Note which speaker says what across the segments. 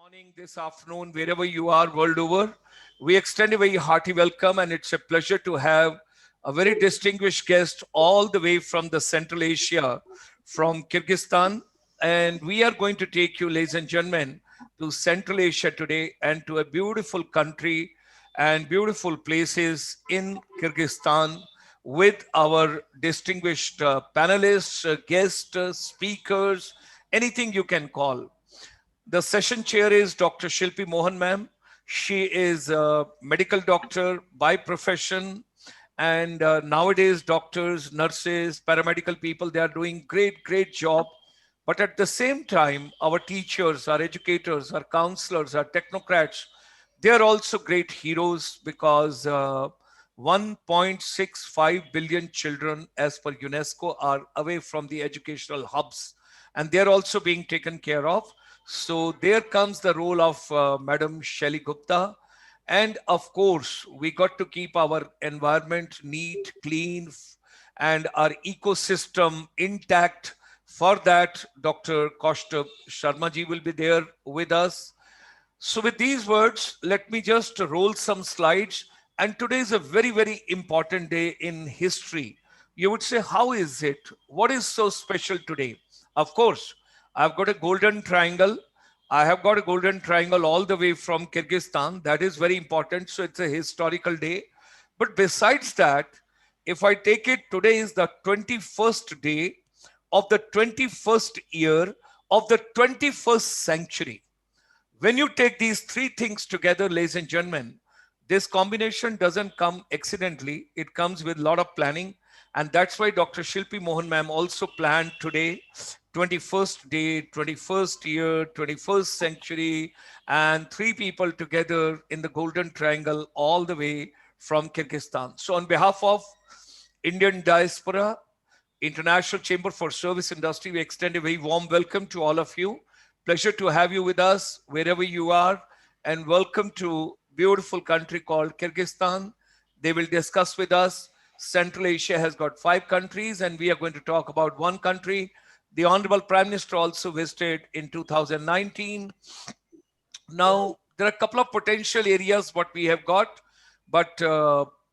Speaker 1: morning, this afternoon, wherever you are world over. We extend a very hearty welcome, and it's a pleasure to have a very distinguished guest all the way from the Central Asia, from Kyrgyzstan. And we are going to take you, ladies and gentlemen, to Central Asia today and to a beautiful country and beautiful places in Kyrgyzstan with our distinguished panelists, guests, speakers, anything you can call. The session chair is Dr. Shilpi Mohan ma'am. She is a medical doctor by profession, and nowadays doctors, nurses, paramedical people, they are doing great job. But at the same time, our teachers, our educators, our counselors, our technocrats, they are also great heroes because 1.65 billion children, as per UNESCO, are away from the educational hubs, and they're also being taken care of. So there comes the role of Madam Shelly Gupta. And of course, we got to keep our environment neat, clean, and our ecosystem intact. For that, Dr. Kaushtab Sharma ji will be there with us. So with these words, let me just roll some slides. And today is a very important day in history. You would say, how is it? What is so special today? Of course, I've got a golden triangle. I have got a golden triangle all the way from Kyrgyzstan. That is very important. So it's a historical day. But besides that, if I take it, today is the 21st day of the 21st year of the 21st century. When you take these three things together, ladies and gentlemen, this combination doesn't come accidentally. It comes with a lot of planning. And that's why Dr. Shilpi Mohan ma'am also planned today, 21st day, 21st year, 21st century, and three people together in the Golden Triangle all the way from Kyrgyzstan. So on behalf of Indian Diaspora, International Chamber for Service Industry, we extend a very warm welcome to all of you. Pleasure to have you with us wherever you are, and welcome to beautiful country called Kyrgyzstan. They will discuss with us. Central Asia has got 5 countries, and we are going to talk about one country. The Honorable Prime Minister also visited in 2019. Now, there are a couple of potential areas what we have got, but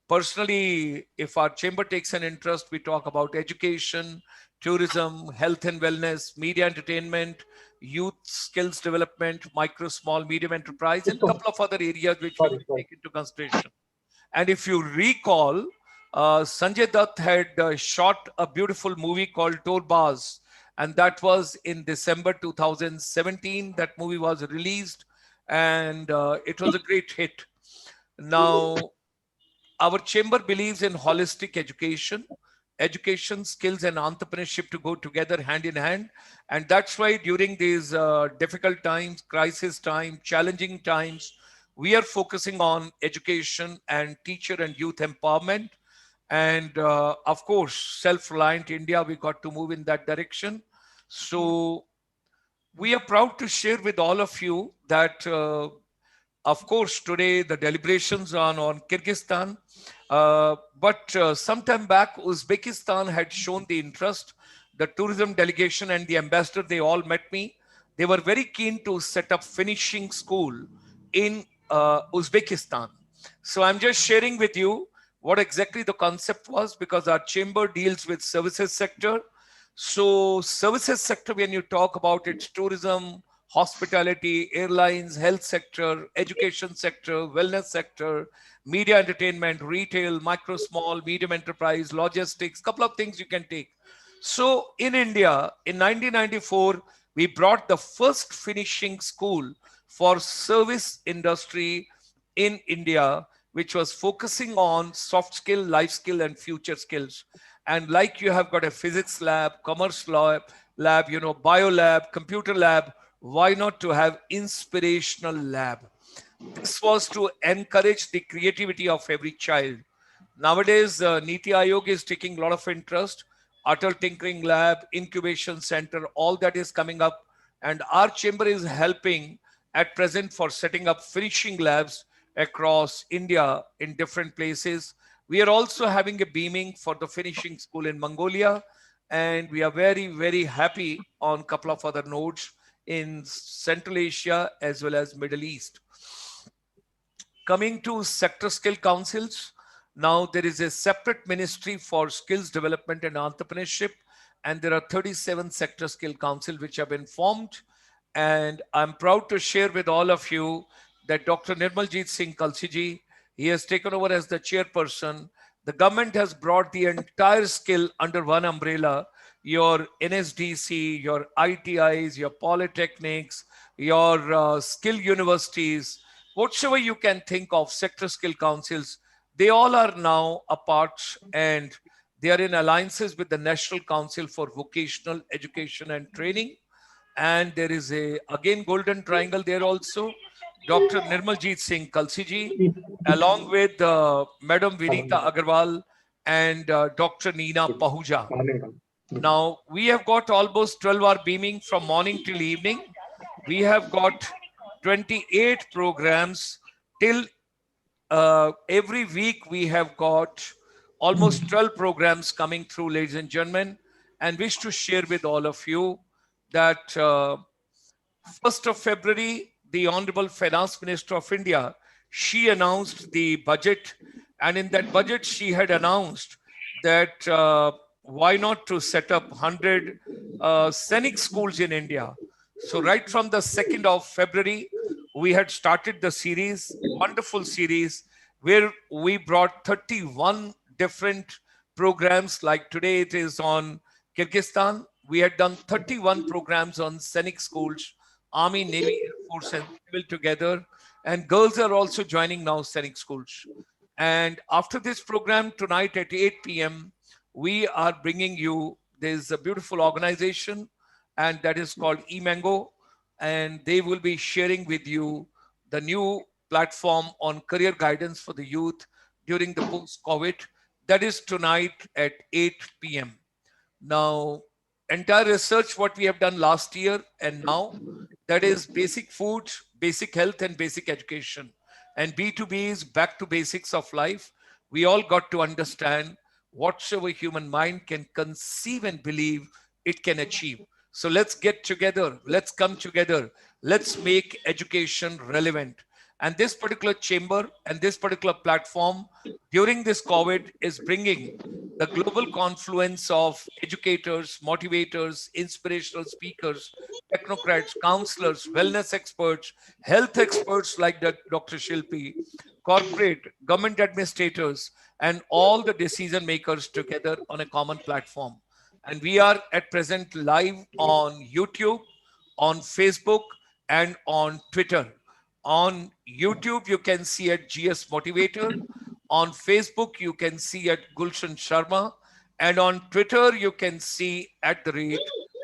Speaker 1: personally, if our chamber takes an interest, we talk about education, tourism, health and wellness, media entertainment, youth skills development, micro, small, medium enterprise, and a couple of other areas which we will take into consideration. And if you recall, Sanjay Dutt had shot a beautiful movie called Torbaz, and that was in December 2017. That movie was released, and it was a great hit. Now, our chamber believes in holistic education. Education, skills, and entrepreneurship to go together hand in hand. And that's why during these difficult times, crisis time, challenging times, we are focusing on education and teacher and youth empowerment. And of course, self-reliant India, we got to move in that direction. So we are proud to share with all of you that of course, today the deliberations are on Kyrgyzstan, but sometime back, Uzbekistan had shown the interest. The tourism delegation and the ambassador, they all met me. They were very keen to set up finishing school in Uzbekistan. So I'm just sharing with you what exactly the concept was, because our chamber deals with services sector. So services sector, when you talk about its tourism, hospitality, airlines, health sector, education sector, wellness sector, media entertainment, retail, micro, small, medium enterprise, logistics, couple of things you can take. So in India, in 1994, we brought the first finishing school for service industry in India, which was focusing on soft skill, life skill, and future skills. And like you have got a physics lab, commerce lab, bio lab, computer lab, why not to have inspirational lab? This was to encourage the creativity of every child. Nowadays, Niti Aayog is taking a lot of interest. Atal Tinkering Lab, Incubation Center, all that is coming up. And our chamber is helping at present for setting up finishing labs across India in different places. We are also having a beaming for the finishing school in Mongolia. And we are very happy on a couple of other nodes. in Central Asia as well as Middle East. Coming to sector skill councils, now there is a separate ministry for skills development and entrepreneurship, and there are 37 sector skill council which have been formed. And I'm proud to share with all of you that Dr. Nirmaljeet Singh Kalsiji, he has taken over as the chairperson. The government has brought the entire skill under one umbrella. Your NSDC, your ITIs, your polytechnics, your skill universities, whatsoever you can think of, sector skill councils, they all are now apart, and they are in alliances with the National Council for Vocational Education and Training. And there is a, again, golden triangle there also. Dr. Nirmaljeet Singh Kalsiji, along with Madam Vinita Agarwal and Dr. Neena Pahuja. Now, we have got almost 12-hour beaming from morning till evening. We have got 28 programs till every week. We have got almost 12 programs coming through, ladies and gentlemen, and wish to share with all of you that 1st of February, the Honorable Finance Minister of India, she announced the budget, and in that budget, she had announced that why not to set up 100 scenic schools in India. So right from the 2nd of February, we had started the series, wonderful series, where we brought 31 different programs. Like today, it is on Kyrgyzstan. We had done 31 programs on scenic schools, Army, Navy, Air Force, and Civil together. And girls are also joining now scenic schools. And after this program tonight at 8 p.m., we are bringing you, there's a beautiful organization, and that is called eMango, and they will be sharing with you the new platform on career guidance for the youth during the post-COVID. That is tonight at 8 p.m. Now, entire research what we have done last year and now, that is basic food, basic health, and basic education. And B2B is back to basics of life. We all got to understand whatsoever human mind can conceive and believe, it can achieve. So let's get together, let's come together, let's make education relevant. And this particular chamber and this particular platform during this COVID is bringing the global confluence of educators, motivators, inspirational speakers, technocrats, counselors, wellness experts, health experts like Dr. Shilpi, corporate, government administrators, and all the decision makers together on a common platform. And we are at present live on YouTube, on Facebook, and on Twitter. On YouTube, you can see at GS Motivator. On Facebook, you can see at Gulshan Sharma. And on Twitter, you can see at the rate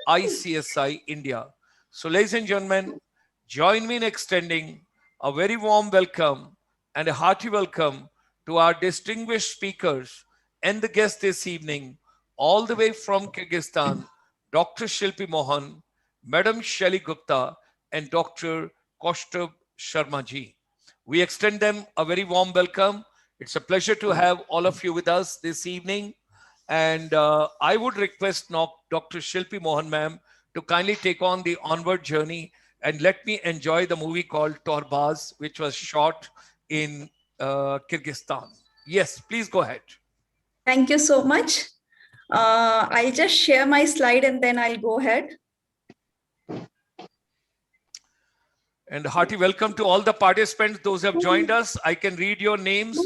Speaker 1: ICSI India. So, ladies and gentlemen, join me in extending a very warm welcome and a hearty welcome to our distinguished speakers and the guests this evening, all the way from Kyrgyzstan, Dr. Shilpi Mohan, Madam Shelly Gupta, and Dr. Kaustav Sharma ji. We extend them a very warm welcome. It's a pleasure to have all of you with us this evening. And I would request now Dr. Shilpi Mohan ma'am to kindly take on the onward journey and let me enjoy the movie called Torbaz, which was shot in Kyrgyzstan. Yes, please go ahead.
Speaker 2: Thank you so much. I'll just share my slide and then I'll go ahead.
Speaker 1: And hearty welcome to all the participants, those who have joined us. I can read your names.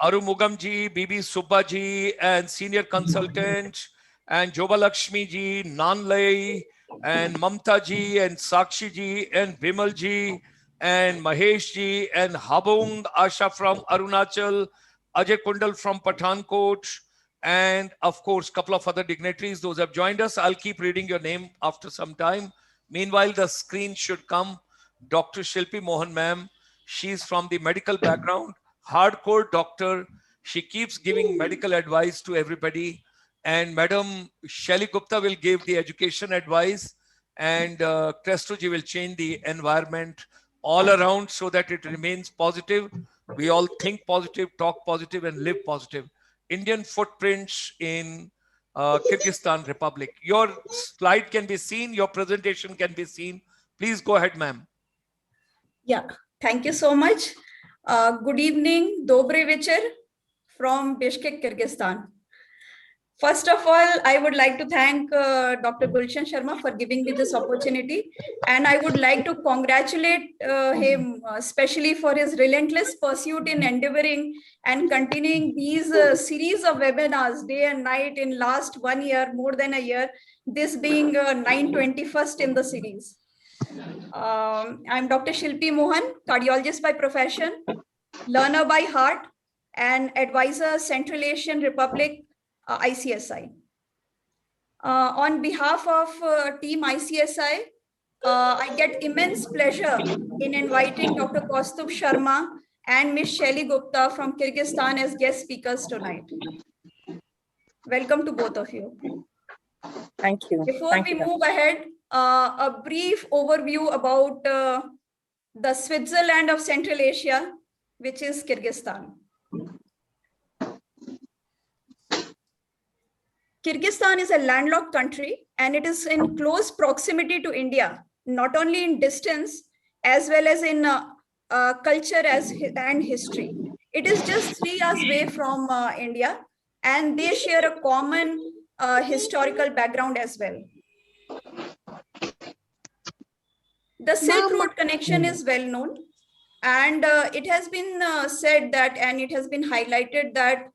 Speaker 1: Aru Mugamji, Bibi Subbaji, and Senior Consultant, and Joba Lakshmi ji, Nanlai, and Mamta ji, and Sakshi ji, and Bimal ji, and Mahesh ji, and Habung Asha from Arunachal, Ajay Kundal from Pathankot, and of course, a couple of other dignitaries, those who have joined us. I'll keep reading your name after some time. Meanwhile, the screen should come. Dr. Shilpi Mohan ma'am, she's from the medical background, hardcore doctor. She keeps giving medical advice to everybody. And Madam Shelly Gupta will give the education advice, and Crestoji will change the environment all around so that it remains positive. We all think positive, talk positive, and live positive. Indian footprints in Kyrgyzstan Republic. Your slide can be seen, your presentation can be seen. Please go ahead, ma'am.
Speaker 2: Yeah, thank you so much. Good evening, Dobre Večer from Bishkek, Kyrgyzstan. First of all, I would like to thank Dr. Gulshan Sharma for giving me this opportunity. And I would like to congratulate him, especially for his relentless pursuit in endeavoring and continuing these series of webinars day and night in last 1 year, more than a year, this being 921st in the series. I'm Dr. Shilpi Mohan, cardiologist by profession, learner by heart, and advisor Central Asian Republic ICSI. On behalf of team ICSI, I get immense pleasure in inviting Dr. Kaustubh Sharma and Ms. Shelly Gupta from Kyrgyzstan as guest speakers tonight. Welcome to both of you.
Speaker 3: Thank you.
Speaker 2: Before we move ahead, a brief overview about the Switzerland of Central Asia, which is Kyrgyzstan. Kyrgyzstan is a landlocked country and it is in close proximity to India, not only in distance as well as in culture and history. It is just 3 hours away from India, and they share a common historical background as well. The Silk Road connection is well known, and it has been said that, and it has been highlighted that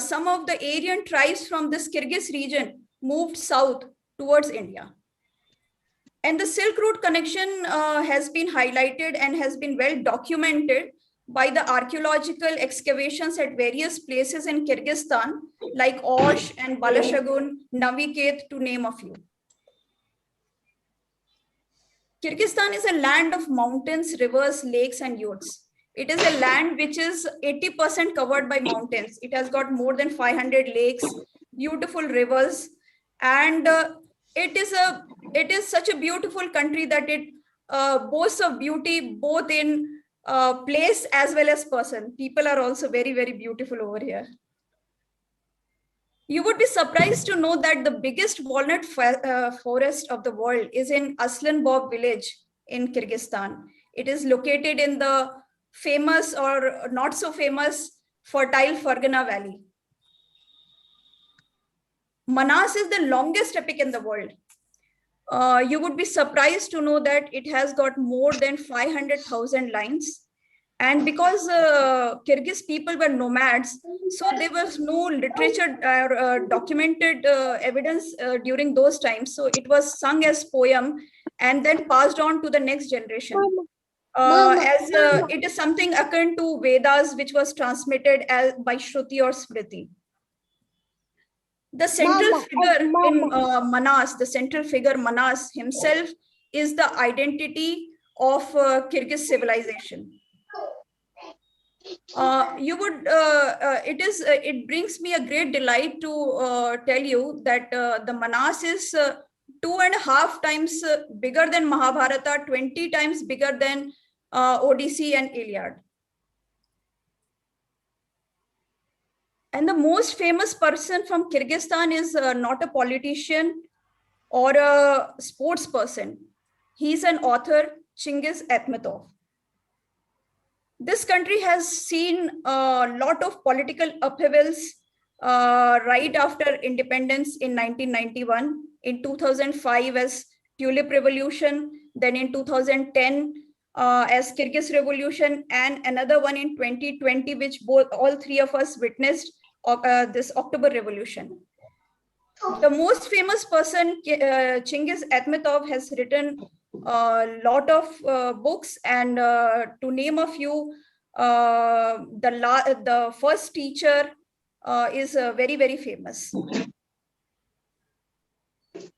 Speaker 2: some of the Aryan tribes from this Kyrgyz region moved south towards India. And the Silk Road connection has been highlighted and has been well documented by the archaeological excavations at various places in Kyrgyzstan, like Osh and Balashagun, Naviket, to name a few. Kyrgyzstan is a land of mountains, rivers, lakes, and yurts. It is a land which is 80% covered by mountains. It has got more than 500 lakes, beautiful rivers, and it is such a beautiful country that it boasts of beauty both in place as well as person. People are also very, very beautiful over here. You would be surprised to know that the biggest walnut forest of the world is in Aslanbog village in Kyrgyzstan. It is located in the famous or not so famous fertile Fergana Valley. Manas is the longest epic in the world. You would be surprised to know that it has got more than 500,000 lines. And because Kyrgyz people were nomads, so there was no literature documented evidence during those times. So it was sung as poem and then passed on to the next generation. It is something akin to Vedas, which was transmitted by Shruti or Smriti. The central figure in Manas, the central figure Manas himself, is the identity of Kyrgyz civilization. It brings me a great delight to tell you that the Manas is 2.5 times bigger than Mahabharata, 20 times bigger than Odyssey and Iliad. And the most famous person from Kyrgyzstan is not a politician or a sports person. He's an author, Chingiz Aytmatov. This country has seen a lot of political upheavals right after independence in 1991, in 2005 as Tulip Revolution, then in 2010 as Kyrgyz Revolution, and another one in 2020, which all three of us witnessed, this October Revolution. The most famous person, Chingiz Aytmatov, has written a lot of books, and to name a few, the first teacher is very, very famous.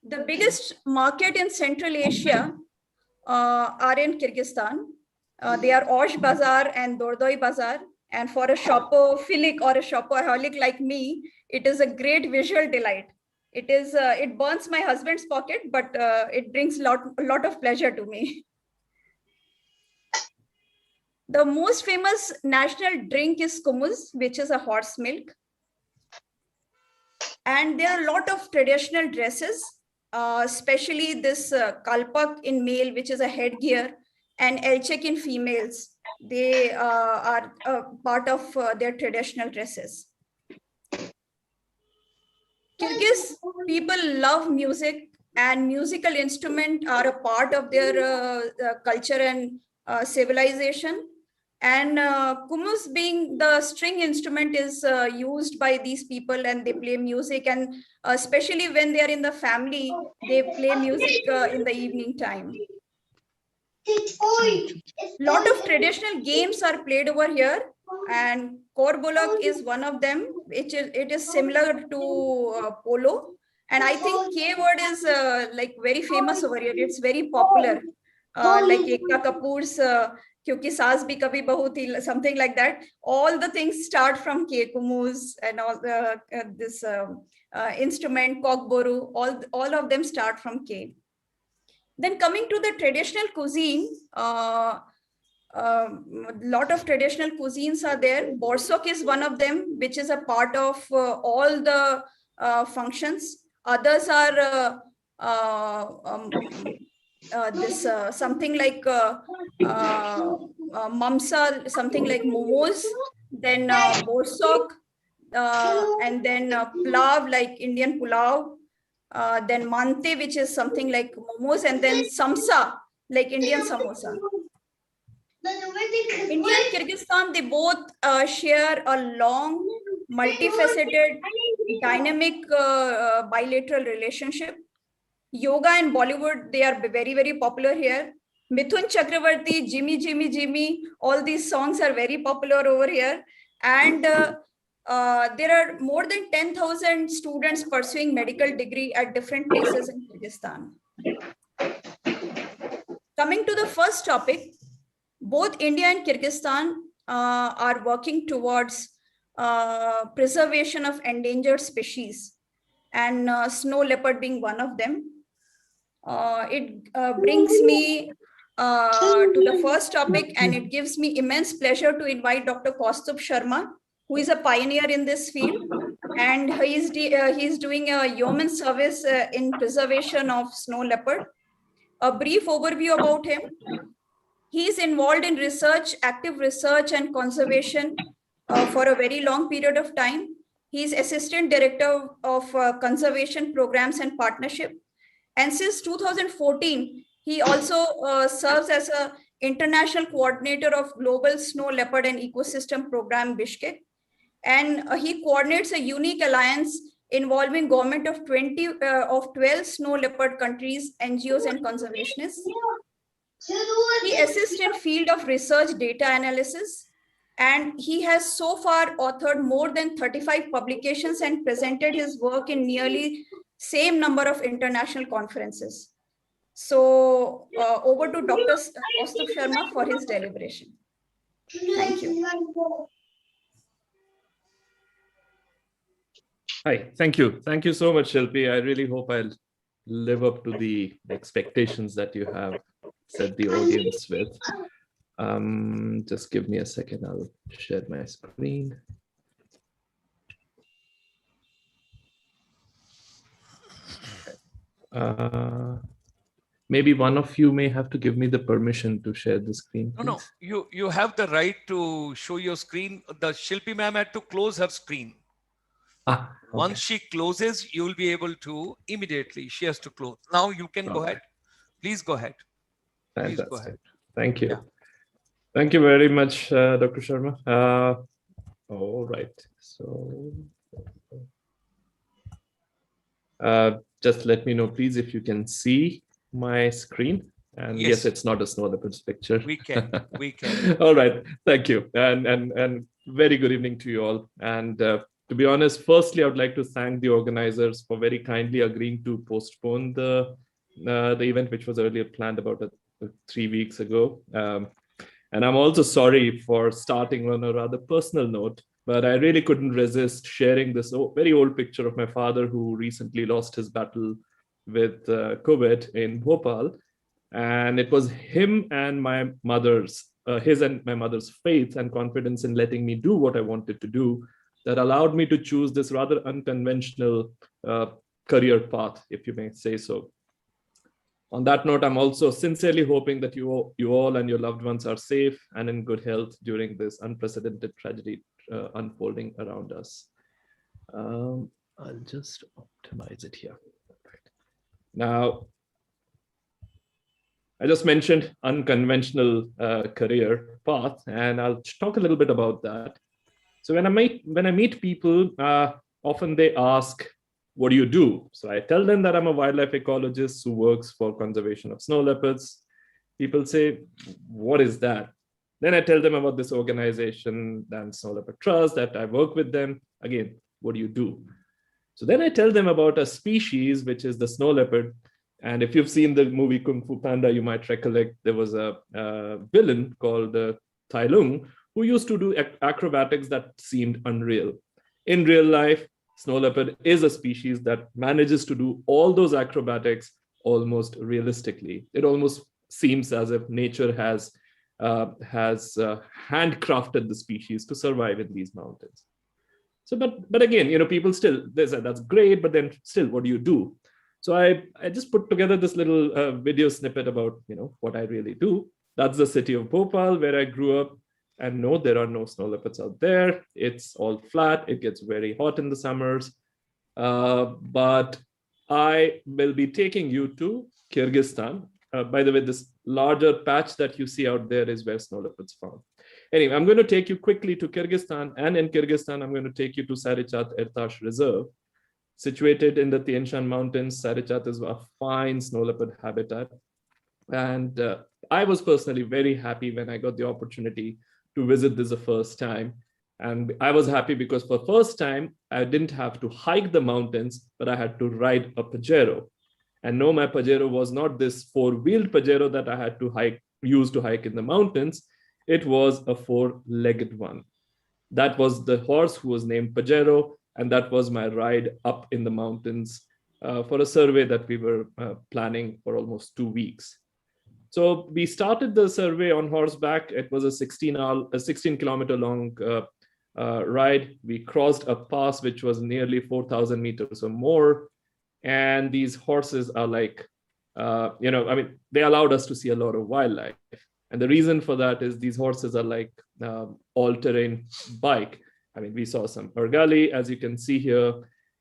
Speaker 2: The biggest market in Central Asia are in Kyrgyzstan. They are Osh Bazaar and Dordoy Bazaar. And for a shopophilic or a shopaholic like me, it is a great visual delight. It burns my husband's pocket, but it brings a lot of pleasure to me. The most famous national drink is kumuz, which is a horse milk. And there are a lot of traditional dresses. especially this kalpak in male, which is a headgear, and elchek in females. They are part of their traditional dresses. Kyrgyz people love music, and musical instruments are a part of their culture and civilization. And kumus, being the string instrument, is used by these people, and they play music. And especially when they are in the family, they play music in the evening time. Lot of traditional games are played over here, and Korbulak is one of them, which is, it is similar to polo. And I think K word is like very famous over here. It's very popular, like Ekta Kapoor's Kyunki Saas Bhi Kabhi Bahu Thi, something like that. All the things start from K, kumus and all the this instrument, kokboru, all of them start from K. Then coming to the traditional cuisine, lot of traditional cuisines are there. Borsok is one of them, which is a part of all the functions. Others are this something like mamsa, something like momos, then borsok, and then pulav, like Indian pulav, then mante, which is something like momos, and then samsa, like Indian samosa. India and Kyrgyzstan, they both share a long, multifaceted, dynamic bilateral relationship. Yoga and Bollywood, they are very, very popular here. Mithun Chakravarti, Jimmy, Jimmy, Jimmy, all these songs are very popular over here. And there are more than 10,000 students pursuing medical degree at different places in Kyrgyzstan. Coming to the first topic, both India and Kyrgyzstan are working towards preservation of endangered species, and snow leopard being one of them. It brings me to the first topic, and it gives me immense pleasure to invite Dr. Kaustubh Sharma, who is a pioneer in this field, and he's doing a yeoman service in preservation of snow leopard. A brief overview about him. He is involved in research, active research and conservation for a very long period of time. He is Assistant Director of Conservation Programs and Partnership. And since 2014, he also serves as an International Coordinator of Global Snow Leopard and Ecosystem Program, Bishkek. And he coordinates a unique alliance involving government of 12 snow leopard countries, NGOs and conservationists. He assists in field of research data analysis, and he has so far authored more than 35 publications and presented his work in nearly same number of international conferences. So over to Dr. Kaustubh Sharma for his deliberation. Thank you.
Speaker 4: Hi, thank you. Thank you so much, Shilpi. I really hope I'll live up to the expectations that you have set the audience with. Just give me a second. I'll share my screen. Maybe one of you may have to give me the permission to share the screen.
Speaker 1: No, you have the right to show your screen. The Shilpi ma'am had to close her screen.
Speaker 4: Okay.
Speaker 1: Once she closes, you will be able to immediately. She has to close. Now you can go ahead. Please go ahead. Please
Speaker 4: Fantastic.
Speaker 1: go ahead.
Speaker 4: Thank you.
Speaker 1: Yeah.
Speaker 4: Thank you very much, Dr. Sharma. All right. So just let me know, please, if you can see my screen. And yes, it's not a snow leopard's picture.
Speaker 1: We can. We can.
Speaker 4: All right. Thank you. And very good evening to you all. And to be honest, firstly, I would like to thank the organizers for very kindly agreeing to postpone the event, which was earlier planned about 3 weeks ago. And I'm also sorry for starting on a rather personal note, but I really couldn't resist sharing this very old picture of my father, who recently lost his battle with COVID in Bhopal. And it was him and my mother's, his and my mother's faith and confidence in letting me do what I wanted to do that allowed me to choose this rather unconventional career path, if you may say so. On that note, I'm also sincerely hoping that you all and your loved ones are safe and in good health during this unprecedented tragedy unfolding around us. I'll just optimize it here. Perfect. Now, I just mentioned unconventional career path, and I'll talk a little bit about that. So when I meet people, often they ask, what do you do? So I tell them that I'm a wildlife ecologist who works for conservation of snow leopards. People say, what is that? Then I tell them about this organization, Dan Snow Leopard Trust, that I work with them. Again, what do you do? So then I tell them about a species, which is the snow leopard. And if you've seen the movie Kung Fu Panda, you might recollect there was a villain called Tai Lung, who used to do acrobatics that seemed unreal. In real life, snow leopard is a species that manages to do all those acrobatics almost realistically. It almost seems as if nature has handcrafted the species to survive in these mountains. So, but again, people still, they say that's great, but then still, what do you do? So I just put together this little video snippet about, what I really do. That's the city of Bhopal, where I grew up. And no, there are no snow leopards out there. It's all flat. It gets very hot in the summers. But I will be taking you to Kyrgyzstan. By the way, this larger patch that you see out there is where snow leopards found. Anyway, I'm going to take you quickly to Kyrgyzstan. And in Kyrgyzstan, I'm going to take you to Sarichat Ertash Reserve. Situated in the Tian Shan Mountains, Sarichat is a fine snow leopard habitat. And I was personally very happy when I got the opportunity to visit this the first time. And I was happy because for the first time, I didn't have to hike the mountains, but I had to ride a Pajero. And no, my Pajero was not this four-wheeled Pajero that I had to use to hike in the mountains. It was a four-legged one. That was the horse who was named Pajero, and that was my ride up in the mountains for a survey that we were planning for almost 2 weeks. So we started the survey on horseback. It was a 16-kilometer long ride. We crossed a pass which was nearly 4,000 meters or more. And these horses are like, they allowed us to see a lot of wildlife. And the reason for that is these horses are like all-terrain bike. We saw some Urgali, as you can see here.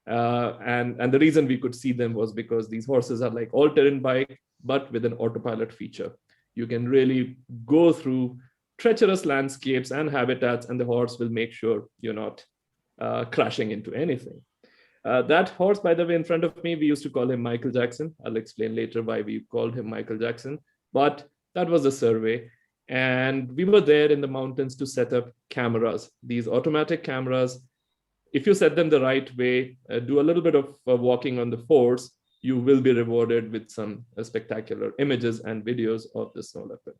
Speaker 4: And the reason we could see them was because these horses are like all-terrain bike, but with an autopilot feature. You can really go through treacherous landscapes and habitats, and the horse will make sure you're not crashing into anything. That horse, by the way, in front of me, we used to call him Michael Jackson. I'll explain later why we called him Michael Jackson, but that was the survey. And we were there in the mountains to set up cameras, these automatic cameras. If you set them the right way, do a little bit of walking on the force, you will be rewarded with some spectacular images and videos of the snow leopard.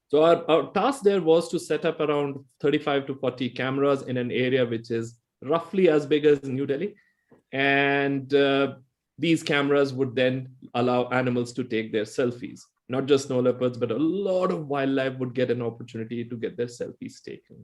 Speaker 4: So our task there was to set up around 35 to 40 cameras in an area which is roughly as big as New Delhi. And these cameras would then allow animals to take their selfies. Not just snow leopards, but a lot of wildlife would get an opportunity to get their selfies taken.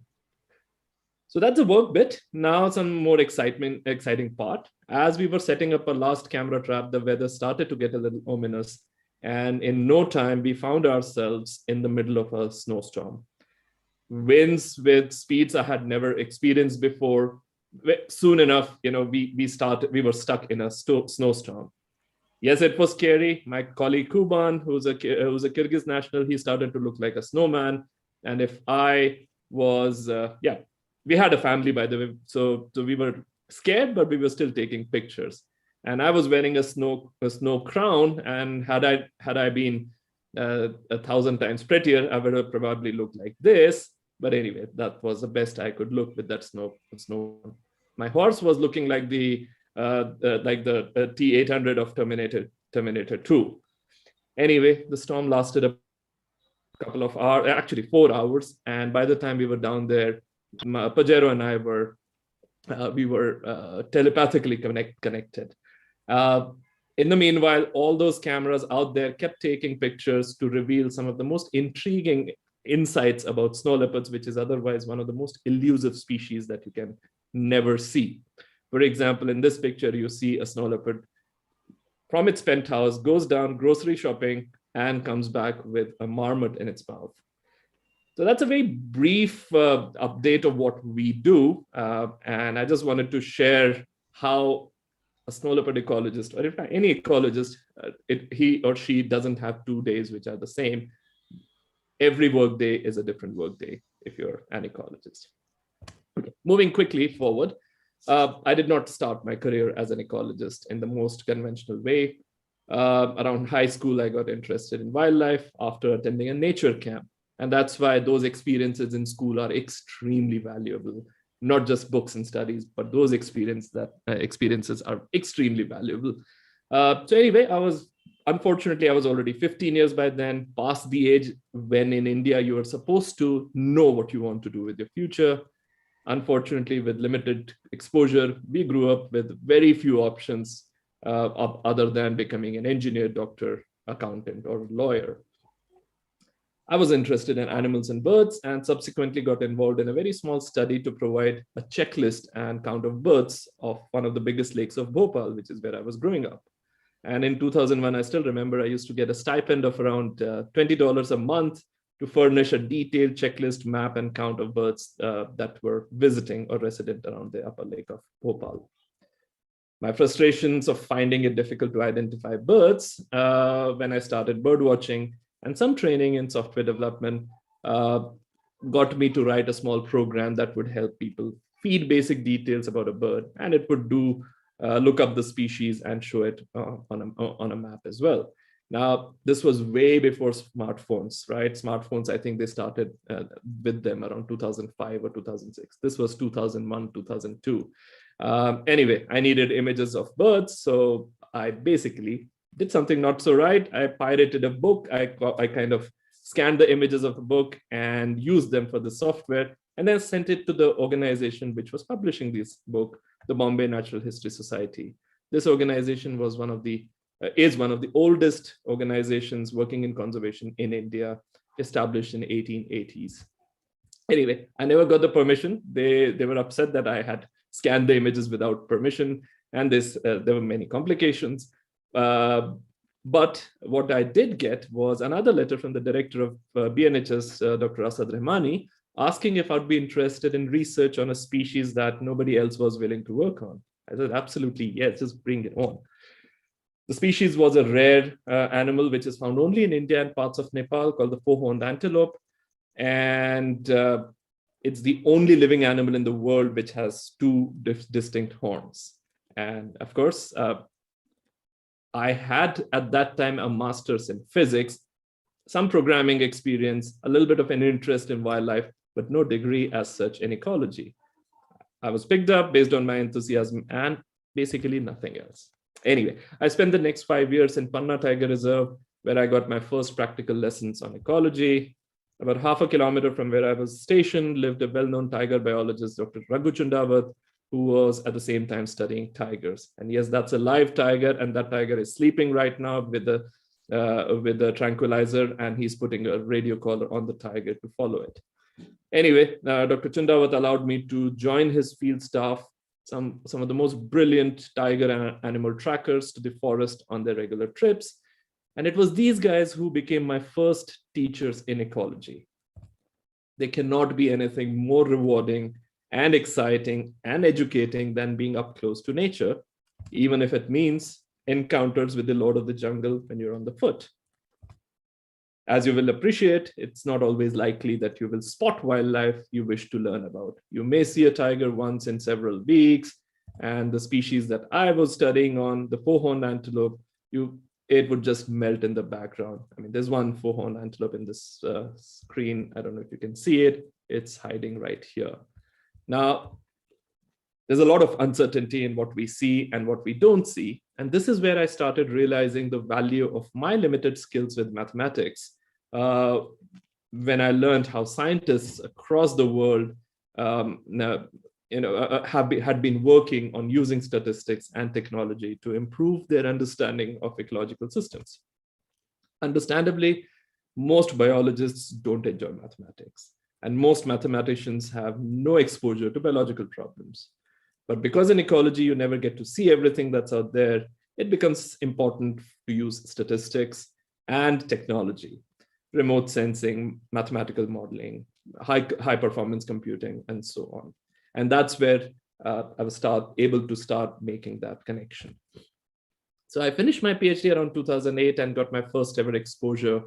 Speaker 4: So that's the work bit. Now some more exciting part. As we were setting up our last camera trap, the weather started to get a little ominous. And in no time, we found ourselves in the middle of a snowstorm. Winds with speeds I had never experienced before. Soon enough, we were stuck in a snowstorm. Yes, it was scary. My colleague Kuban, who's a Kyrgyz national, he started to look like a snowman. And if I was, we had a family, by the way, so we were scared, but we were still taking pictures. And I was wearing a snow crown, and had I been 1,000 times prettier, I would have probably looked like this. But anyway, that was the best I could look with that snow. My horse was looking like the T-800 of Terminator 2. Anyway, the storm lasted a couple of hours, actually 4 hours. And by the time we were down there, Pajero and I were telepathically connected. In the meanwhile, all those cameras out there kept taking pictures to reveal some of the most intriguing insights about snow leopards, which is otherwise one of the most elusive species that you can never see. For example, in this picture, you see a snow leopard from its penthouse, goes down grocery shopping, and comes back with a marmot in its mouth. So that's a very brief update of what we do. And I just wanted to share how a snow leopard ecologist, or in fact, any ecologist, he or she doesn't have 2 days which are the same. Every workday is a different workday if you're an ecologist. Okay. Moving quickly forward, I did not start my career as an ecologist in the most conventional way. Around high school, I got interested in wildlife after attending a nature camp. And that's why those experiences in school are extremely valuable, not just books and studies, but those experiences are extremely valuable. So anyway, unfortunately, I was already 15 years by then, past the age when in India, you are supposed to know what you want to do with your future. Unfortunately, with limited exposure, we grew up with very few options other than becoming an engineer, doctor, accountant, or lawyer. I was interested in animals and birds and subsequently got involved in a very small study to provide a checklist and count of birds of one of the biggest lakes of Bhopal, which is where I was growing up. And in 2001, I still remember I used to get a stipend of around $20 a month to furnish a detailed checklist, map, and count of birds that were visiting or resident around the upper lake of Bhopal. My frustrations of finding it difficult to identify birds when I started bird watching and some training in software development got me to write a small program that would help people feed basic details about a bird, and it would look up the species and show it on a map as well. Now, this was way before smartphones, right? Smartphones, I think they started with them around 2005 or 2006. This was 2001, 2002. Anyway, I needed images of birds, so I basically did something not so right. I pirated a book. I kind of scanned the images of the book and used them for the software, and then sent it to the organization which was publishing this book, the Bombay Natural History Society. This organization was is one of the oldest organizations working in conservation in India, established in 1880s. Anyway, I never got the permission. They were upset that I had scanned the images without permission, and there were many complications. But what I did get was another letter from the director of BNHS, Dr. Asad Rahmani, asking if I'd be interested in research on a species that nobody else was willing to work on. I said, absolutely, yes, just bring it on. The species was a rare animal which is found only in India and parts of Nepal, called the four-horned antelope. And it's the only living animal in the world which has two distinct horns. And of course, I had at that time a master's in physics, some programming experience, a little bit of an interest in wildlife, but no degree as such in ecology. I was picked up based on my enthusiasm and basically nothing else. Anyway, I spent the next 5 years in Panna Tiger Reserve, where I got my first practical lessons on ecology. About half a kilometer from where I was stationed lived a well-known tiger biologist, Dr. Raghu Chundawat, who was at the same time studying tigers. And yes, that's a live tiger, and that tiger is sleeping right now with a tranquilizer, and he's putting a radio collar on the tiger to follow it. Anyway, Dr. Chundawat allowed me to join his field staff, some of the most brilliant tiger and animal trackers, to the forest on their regular trips. And it was these guys who became my first teachers in ecology. There cannot be anything more rewarding and exciting and educating than being up close to nature, even if it means encounters with the Lord of the Jungle when you're on the foot. As you will appreciate, it's not always likely that you will spot wildlife you wish to learn about. You may see a tiger once in several weeks, and the species that I was studying on, the four-horned antelope, it would just melt in the background. I mean, there's one four-horned antelope in this screen. I don't know if you can see it. It's hiding right here. Now, there's a lot of uncertainty in what we see and what we don't see. And this is where I started realizing the value of my limited skills with mathematics. When I learned how scientists across the world had been working on using statistics and technology to improve their understanding of ecological systems. Understandably, most biologists don't enjoy mathematics, and most mathematicians have no exposure to biological problems. But because in ecology, you never get to see everything that's out there, it becomes important to use statistics and technology, remote sensing, mathematical modeling, high performance computing, and so on. And that's where I was able to start making that connection. So I finished my PhD around 2008 and got my first ever exposure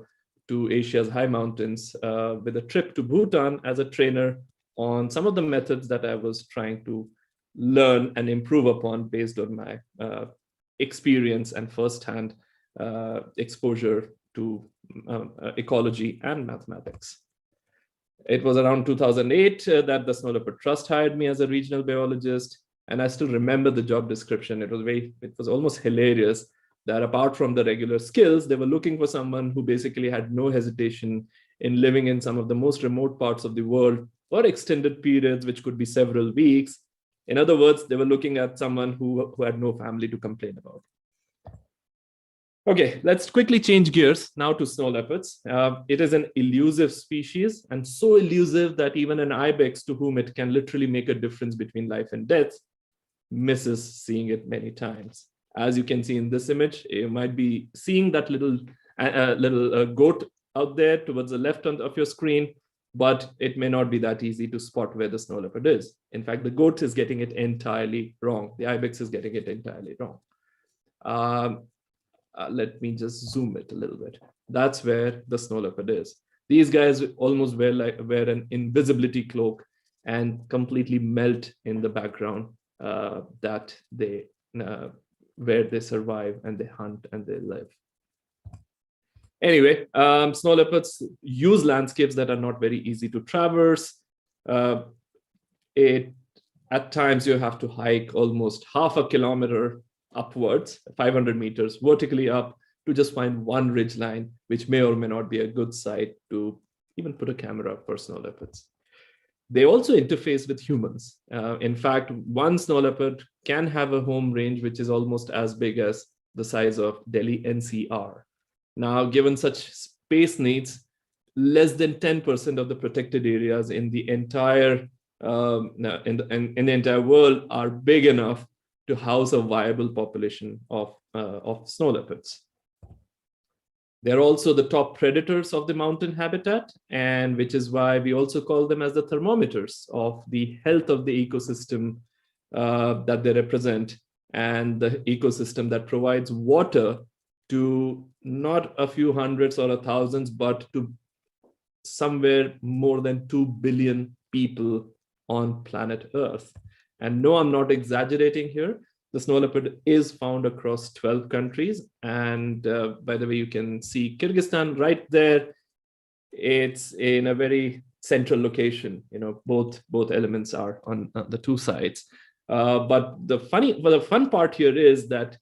Speaker 4: to Asia's high mountains with a trip to Bhutan as a trainer on some of the methods that I was trying to learn and improve upon based on my experience and firsthand exposure to ecology and mathematics. It was around 2008 that the Snow Leopard Trust hired me as a regional biologist. And I still remember the job description. It was almost hilarious that apart from the regular skills, they were looking for someone who basically had no hesitation in living in some of the most remote parts of the world for extended periods, which could be several weeks. In other words, they were looking at someone who had no family to complain about. Okay, let's quickly change gears now to snow leopards. It is an elusive species, and so elusive that even an ibex, to whom it can literally make a difference between life and death, misses seeing it many times. As you can see in this image, you might be seeing that little goat out there towards the left of your screen, but it may not be that easy to spot where the snow leopard is. In fact, the goat is getting it entirely wrong. The ibex is getting it entirely wrong. Let me just zoom it a little bit. That's where the snow leopard is. These guys almost wear an invisibility cloak and completely melt in the background where they survive and they hunt and they live. Anyway, snow leopards use landscapes that are not very easy to traverse. At times you have to hike almost half a kilometer upwards, 500 meters vertically up, to just find one ridge line, which may or may not be a good site to even put a camera up for snow leopards. They also interface with humans. In fact, one snow leopard can have a home range which is almost as big as the size of Delhi NCR. Now, given such space needs, less than 10% of the protected areas in the entire in the entire world are big enough to house a viable population of snow leopards. They're also the top predators of the mountain habitat, and which is why we also call them as the thermometers of the health of the ecosystem that they represent, and the ecosystem that provides water to not a few hundreds or thousands, but to somewhere more than 2 billion people on planet Earth. And no, I'm not exaggerating here. The snow leopard is found across 12 countries. And by the way, you can see Kyrgyzstan right there. It's in a very central location. You know, both elements are on the two sides. But the fun part here is that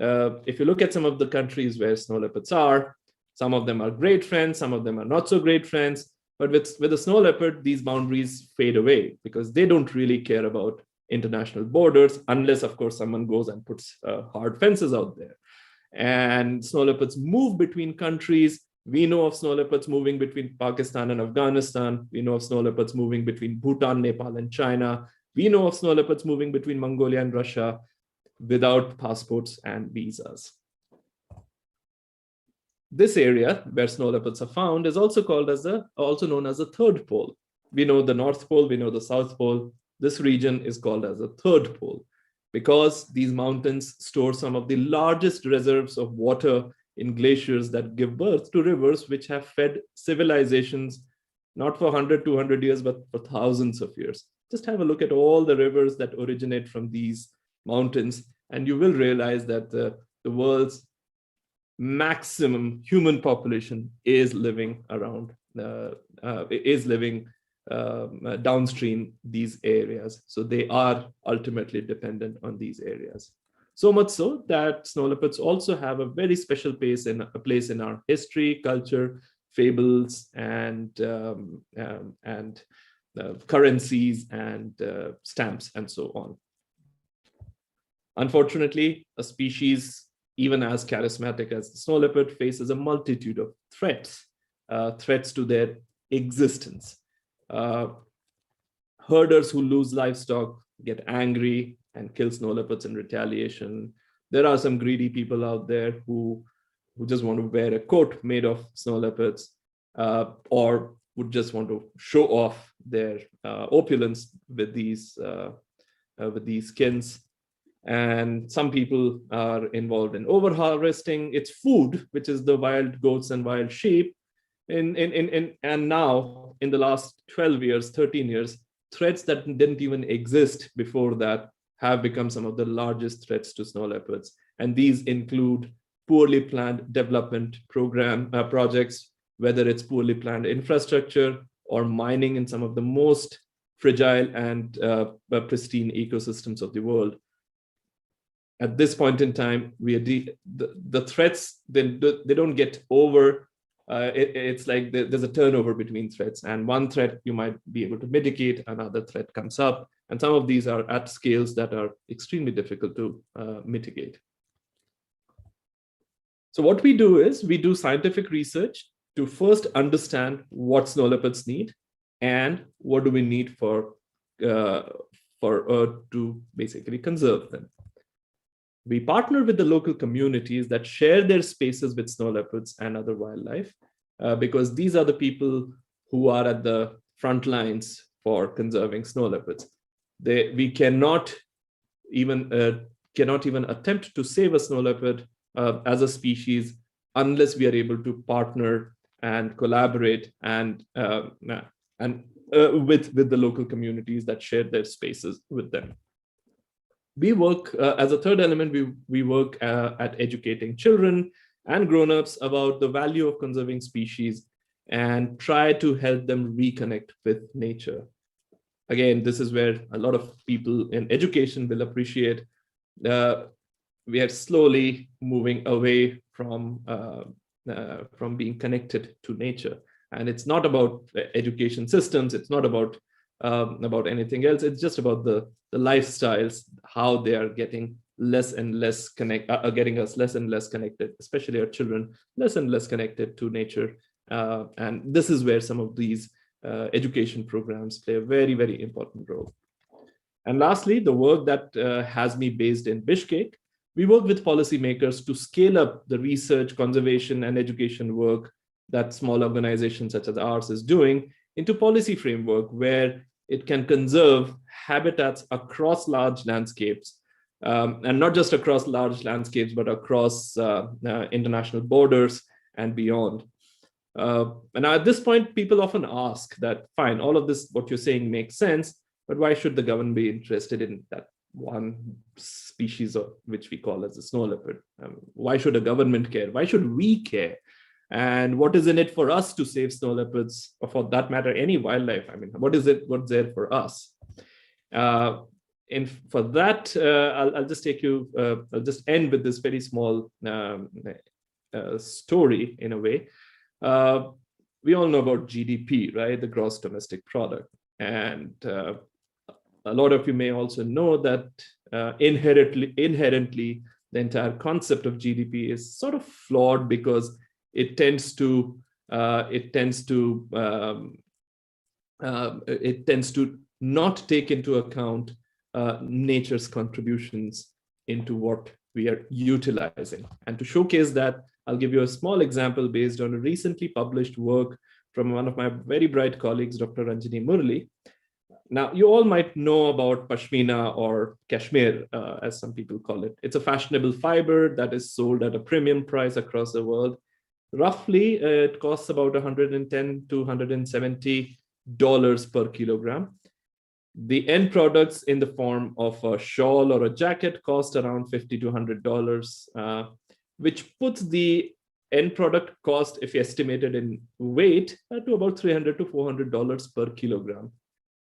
Speaker 4: if you look at some of the countries where snow leopards are, some of them are great friends, some of them are not so great friends. But with the snow leopard, these boundaries fade away because they don't really care about international borders, unless, of course, someone goes and puts hard fences out there. And snow leopards move between countries. We know of snow leopards moving between Pakistan and Afghanistan. We know of snow leopards moving between Bhutan, Nepal, and China. We know of snow leopards moving between Mongolia and Russia without passports and visas. This area where snow leopards are found is also known as the third pole. We know the North Pole, we know the South Pole. This region is called as the third pole because these mountains store some of the largest reserves of water in glaciers that give birth to rivers which have fed civilizations not for 100, 200 years, but for thousands of years. Just have a look at all the rivers that originate from these mountains, and you will realize that the world's maximum human population is living around, downstream these areas. So they are ultimately dependent on these areas. So much so that snow leopards also have a very special place in our history, culture, fables, and currencies and stamps and so on. Unfortunately, a species even as charismatic as the snow leopard faces a multitude of threats to their existence. Herders who lose livestock get angry and kill snow leopards in retaliation. There are some greedy people out there who just want to wear a coat made of snow leopards, or would just want to show off their opulence with these skins. And some people are involved in over-harvesting its food, which is the wild goats and wild sheep. And now, in the last 12 years, 13 years, threats that didn't even exist before that have become some of the largest threats to snow leopards. And these include poorly planned development projects, whether it's poorly planned infrastructure or mining in some of the most fragile and pristine ecosystems of the world. At this point in time, the threats, they don't get over. It's like there's a turnover between threats, and one threat you might be able to mitigate, another threat comes up, and some of these are at scales that are extremely difficult to mitigate. So what we do is we do scientific research to first understand what snow leopards need and what do we need for to basically conserve them. We partner with the local communities that share their spaces with snow leopards and other wildlife, because these are the people who are at the front lines for conserving snow leopards. We cannot even attempt to save a snow leopard as a species unless we are able to partner and collaborate and with the local communities that share their spaces with them. We work, as a third element, we work at educating children and grown-ups about the value of conserving species and try to help them reconnect with nature. Again, this is where a lot of people in education will appreciate. We are slowly moving away from being connected to nature. And it's not about education systems, it's not about anything else. It's just about the lifestyles, how they are getting less and less getting us less and less connected, especially our children, less and less connected to nature. And this is where some of these education programs play a very, very important role. And lastly, the work that has me based in Bishkek, we work with policymakers to scale up the research, conservation, and education work that small organizations such as ours is doing into policy framework where it can conserve habitats across large landscapes, and not just across large landscapes, but across international borders and beyond. And at this point, people often ask that, fine, all of this, what you're saying makes sense, but why should the government be interested in that one species of which we call as the snow leopard? Why should a government care? Why should we care? And what is in it for us to save snow leopards, or for that matter, any wildlife? I mean, what's there for us? And for that, I'll just take you, I'll just end with this very small story in a way. We all know about GDP, right? The gross domestic product. And a lot of you may also know that inherently, the entire concept of GDP is sort of flawed because it tends to not take into account nature's contributions into what we are utilizing. And to showcase that, I'll give you a small example based on a recently published work from one of my very bright colleagues, Dr. Ranjini Murali. Now, you all might know about Pashmina, or Kashmir, as some people call it. It's a fashionable fiber that is sold at a premium price across the world. Roughly, it costs about $110 to $170 per kilogram. The end products in the form of a shawl or a jacket cost around $50 to $100, which puts the end product cost, if estimated in weight, to about $300 to $400 per kilogram.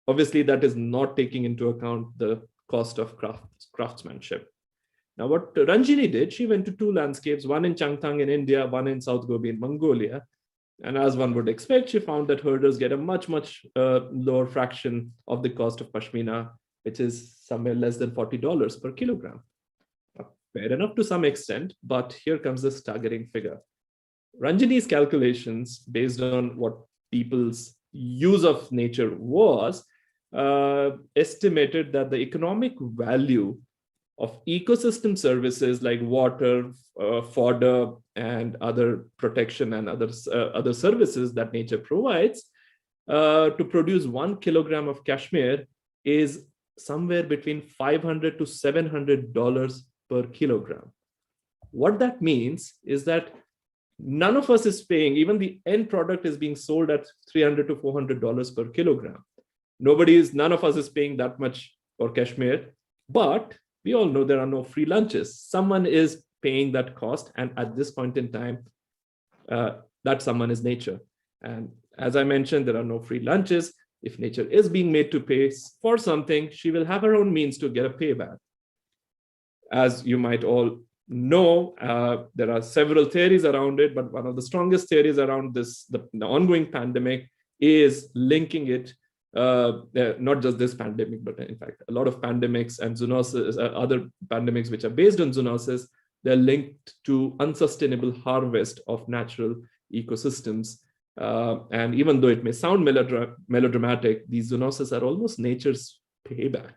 Speaker 4: Obviously, that is not taking into account the cost of craftsmanship. Now, what Ranjini did, she went to two landscapes, one in Changtang in India, one in South Gobi in Mongolia. And as one would expect, she found that herders get a much lower fraction of the cost of Pashmina, which is somewhere less than $40 per kilogram. Fair enough to some extent, but here comes the staggering figure. Ranjini's calculations, based on what people's use of nature was, estimated that the economic value of ecosystem services like water, fodder, and other protection and other services that nature provides to produce 1 kilogram of cashmere is somewhere between $500 to $700 per kilogram. What that means is that none of us is paying, even the end product is being sold at $300 to $400 per kilogram. None of us is paying that much for cashmere, but we all know there are no free lunches. Someone is paying that cost, and at this point in time, that someone is nature. And as I mentioned, there are no free lunches. If nature is being made to pay for something, she will have her own means to get a payback. As you might all know, there are several theories around it, but one of the strongest theories around this, the ongoing pandemic, is linking it, not just this pandemic, but in fact, a lot of pandemics and zoonosis, other pandemics which are based on zoonosis, they're linked to unsustainable harvest of natural ecosystems. And even though it may sound melodramatic, these zoonoses are almost nature's payback.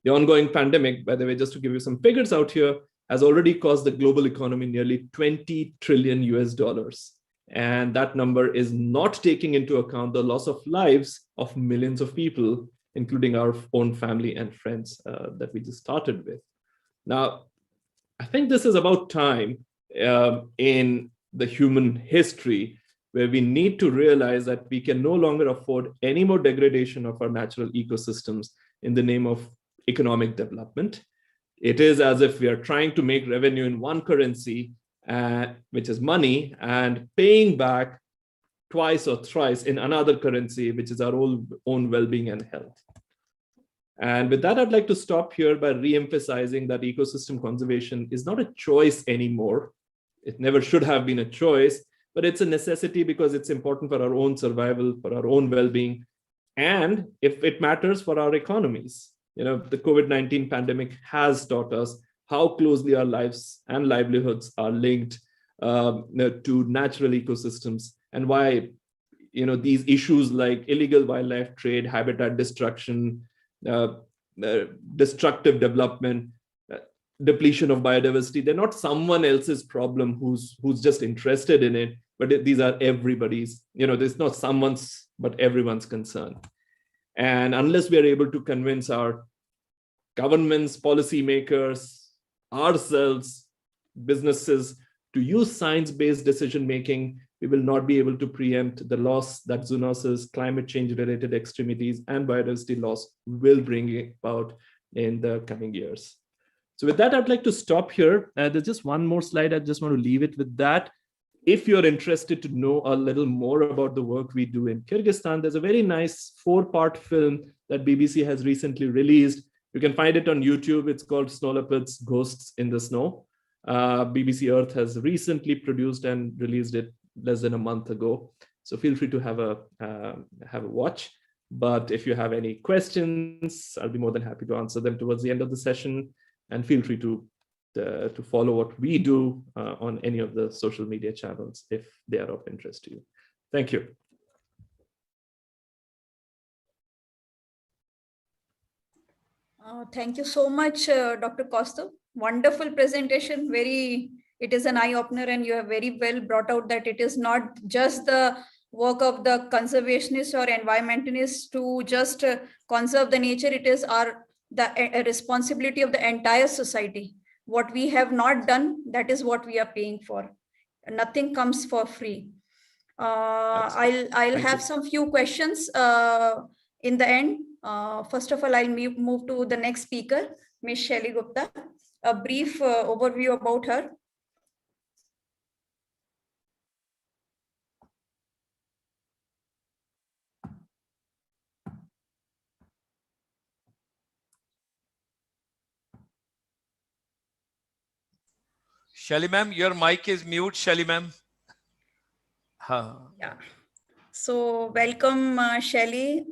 Speaker 4: The ongoing pandemic, by the way, just to give you some figures out here, has already cost the global economy nearly $20 trillion US. And that number is not taking into account the loss of lives of millions of people, including our own family and friends that we just started with. Now, I think this is about time in the human history where we need to realize that we can no longer afford any more degradation of our natural ecosystems in the name of economic development. It is as if we are trying to make revenue in one currency, which is money, and paying back twice or thrice in another currency, which is our own well-being and health. And with that, I'd like to stop here by re-emphasizing that ecosystem conservation is not a choice anymore. It never should have been a choice, but it's a necessity because it's important for our own survival, for our own well-being, and if it matters for our economies. You know, the COVID-19 pandemic has taught us how closely our lives and livelihoods are linked to natural ecosystems, and why, you know, these issues like illegal wildlife trade, habitat destruction, destructive development, depletion of biodiversity, they're not someone else's problem who's just interested in it, but these are everybody's. You know, there's not someone's, but everyone's concern. And unless we are able to convince our governments, policymakers, ourselves, businesses to use science-based decision-making, we will not be able to preempt the loss that zoonoses, climate change-related extremities, and biodiversity loss will bring about in the coming years. So with that, I'd like to stop here. There's just one more slide. I just want to leave it with that. If you're interested to know a little more about the work we do in Kyrgyzstan, there's a very nice 4-part film that BBC has recently released. You can find it on YouTube. It's called Snow Leopards: Ghosts in the Snow. BBC Earth has recently produced and released it less than a month ago. So feel free to have a watch. But if you have any questions, I'll be more than happy to answer them towards the end of the session. And feel free to follow what we do on any of the social media channels if they are of interest to you. Thank you.
Speaker 2: Thank you so much, Dr. Kaustav. Wonderful presentation. It is an eye-opener, and you have very well brought out that it is not just the work of the conservationists or environmentalists to just conserve the nature. It is the responsibility of the entire society. What we have not done, that is what we are paying for. Nothing comes for free. I'll have some few questions in the end. First of all, I'll move to the next speaker, Ms. Shelly Gupta. A brief overview about her.
Speaker 1: Shelly ma'am, your mic is mute, Shelly ma'am.
Speaker 2: Yeah. So welcome, Shelly.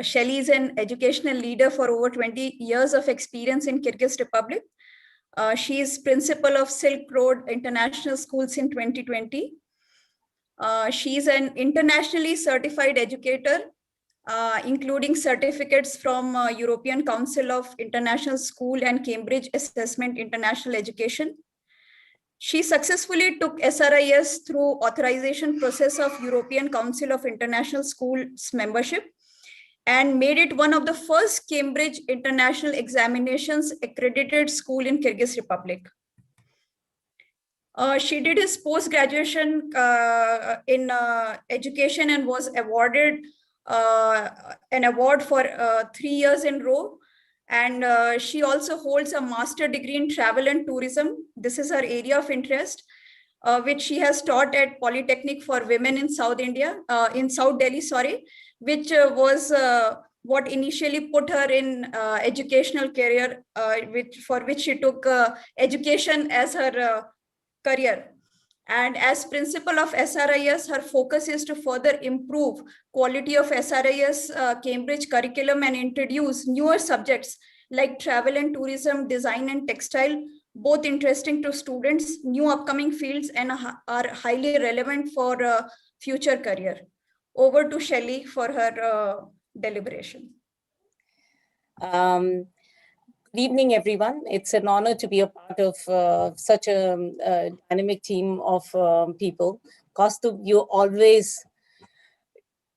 Speaker 2: Shelly is an educational leader for over 20 years of experience in Kyrgyz Republic. She is principal of Silk Road International Schools in 2020. She is an internationally certified educator including certificates from European Council of International School and Cambridge Assessment International Education. She successfully took SRIS through authorization process of European Council of International Schools membership and made it one of the first Cambridge International Examinations accredited school in Kyrgyz Republic. She did his post-graduation in education and was awarded an award for 3 years in a row. And she also holds a master degree in travel and tourism. This is her area of interest, which she has taught at Polytechnic for Women in South Delhi, sorry, which was what initially put her in educational career, for which she took education as her career. And as principal of SRIS, her focus is to further improve quality of SRIS Cambridge curriculum and introduce newer subjects like travel and tourism, design and textile, both interesting to students, new upcoming fields, and are highly relevant for future career. Over to Shelley for her deliberation.
Speaker 3: Good evening, everyone. It's an honor to be a part of such a dynamic team of people. Kaustubh, you always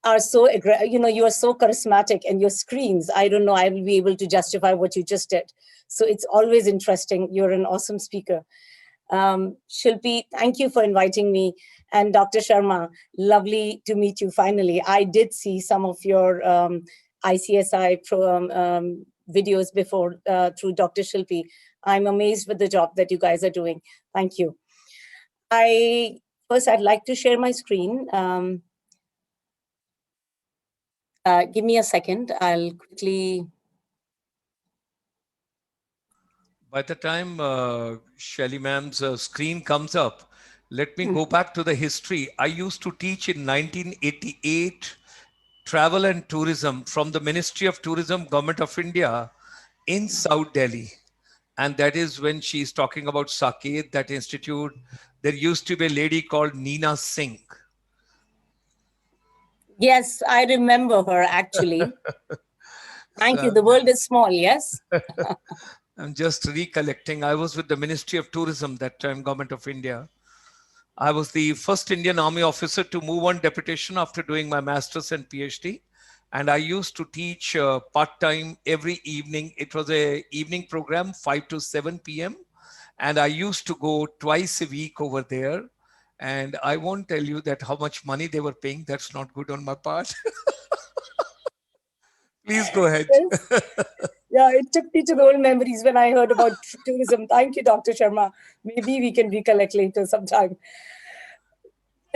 Speaker 3: are so, you are so charismatic, and your screens, I don't know, I will be able to justify what you just did. So it's always interesting. You're an awesome speaker. Shilpi, thank you for inviting me. And Dr. Sharma, lovely to meet you finally. I did see some of your ICSI videos before through Dr. Shilpi. I'm amazed with the job that you guys are doing. Thank you. First, I'd like to share my screen. Give me a second. I'll quickly.
Speaker 1: By the time Shelley ma'am's screen comes up, let me go back to the history. I used to teach in 1988 travel and tourism from the Ministry of Tourism, Government of India in South Delhi. And that is when she's talking about Saket, that institute. There used to be a lady called Neena Singh.
Speaker 3: Yes, I remember her actually. Thank you. The world is small, yes?
Speaker 1: I'm just recollecting. I was with the Ministry of Tourism that time, Government of India. I was the first Indian Army officer to move on deputation after doing my master's and PhD. And I used to teach part-time every evening. It was an evening program, 5 to 7 p.m. And I used to go twice a week over there. And I won't tell you that how much money they were paying. That's not good on my part. Please go ahead.
Speaker 3: Yeah, it took me to the old memories when I heard about tourism. Thank you, Dr. Sharma. Maybe we can recollect later sometime.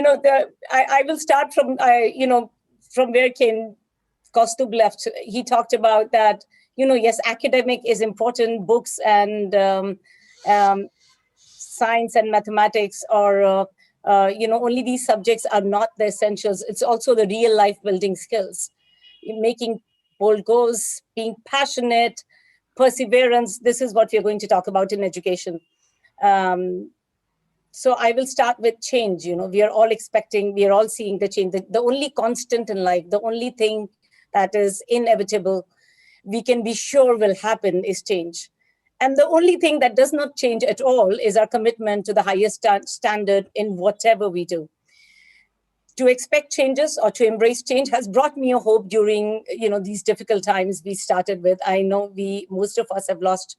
Speaker 3: I will start from, from where Kaustubh left. He talked about that, yes, academic is important, books and science and mathematics or, only these subjects are not the essentials. It's also the real life building skills, making bold goals, being passionate, perseverance. This is what we're going to talk about in education. So I will start with change. We are all expecting, we are all seeing the change. The only constant in life, the only thing that is inevitable, we can be sure will happen is change. And the only thing that does not change at all is our commitment to the highest standard in whatever we do. To expect changes or to embrace change has brought me a hope during these difficult times we started with. I know most of us have lost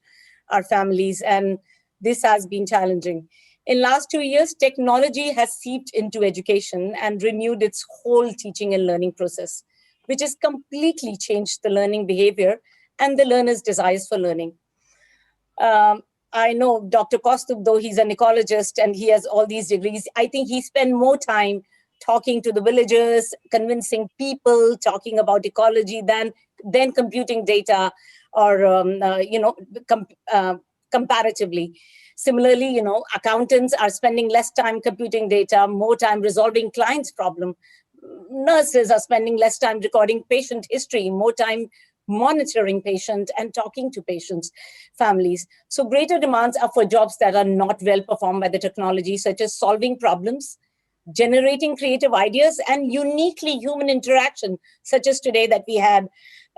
Speaker 3: our families, and this has been challenging. In last 2 years, technology has seeped into education and renewed its whole teaching and learning process, which has completely changed the learning behavior and the learner's desires for learning. I know Dr. Kaustubh, though he's an ecologist and he has all these degrees, I think he spent more time talking to the villagers, convincing people, talking about ecology than computing data or, comparatively. Similarly, accountants are spending less time computing data, more time resolving clients' problem. Nurses are spending less time recording patient history, more time monitoring patients and talking to patients' families. So greater demands are for jobs that are not well performed by the technology, such as solving problems, generating creative ideas and uniquely human interaction, such as today that we had,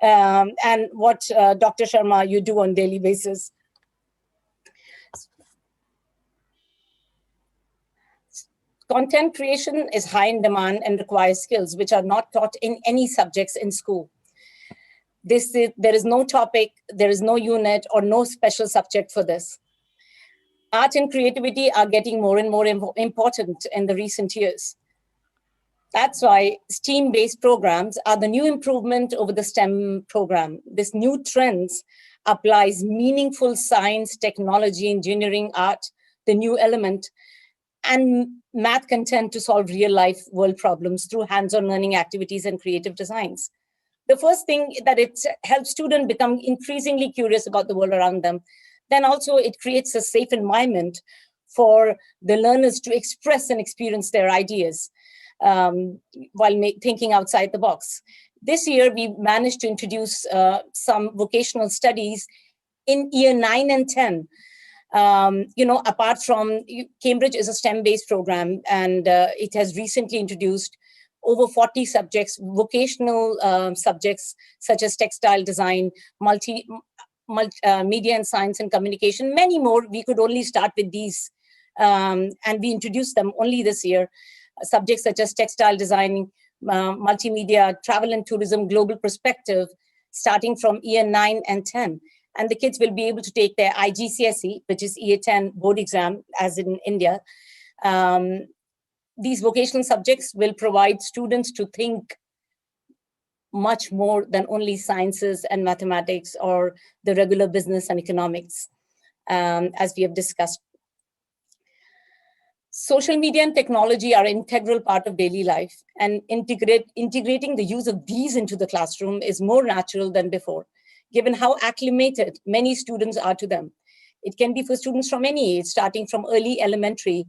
Speaker 3: and what Dr. Sharma, you do on daily basis. Content creation is high in demand and requires skills which are not taught in any subjects in school. There is no topic, there is no unit or no special subject for this. Art and creativity are getting more and more important in the recent years. That's why STEAM-based programs are the new improvement over the STEM program. This new trends applies meaningful science, technology, engineering, art, the new element, and math content to solve real-life world problems through hands-on learning activities and creative designs. The first thing that it helps students become increasingly curious about the world around them. Then also it creates a safe environment for the learners to express and experience their ideas while thinking outside the box. This year, we managed to introduce some vocational studies in year 9 and 10. Apart from Cambridge is a STEM-based program, and it has recently introduced over 40 subjects, vocational subjects such as textile design, media and science and communication, many more. We could only start with these, and we introduced them only this year. Subjects such as textile design, multimedia, travel and tourism, global perspective, starting from year 9 and 10. And the kids will be able to take their IGCSE, which is year 10 board exam, as in India. These vocational subjects will provide students to think much more than only sciences and mathematics or the regular business and economics, as we have discussed. Social media and technology are an integral part of daily life, and integrating the use of these into the classroom is more natural than before, given how acclimated many students are to them. It can be for students from any age, starting from early elementary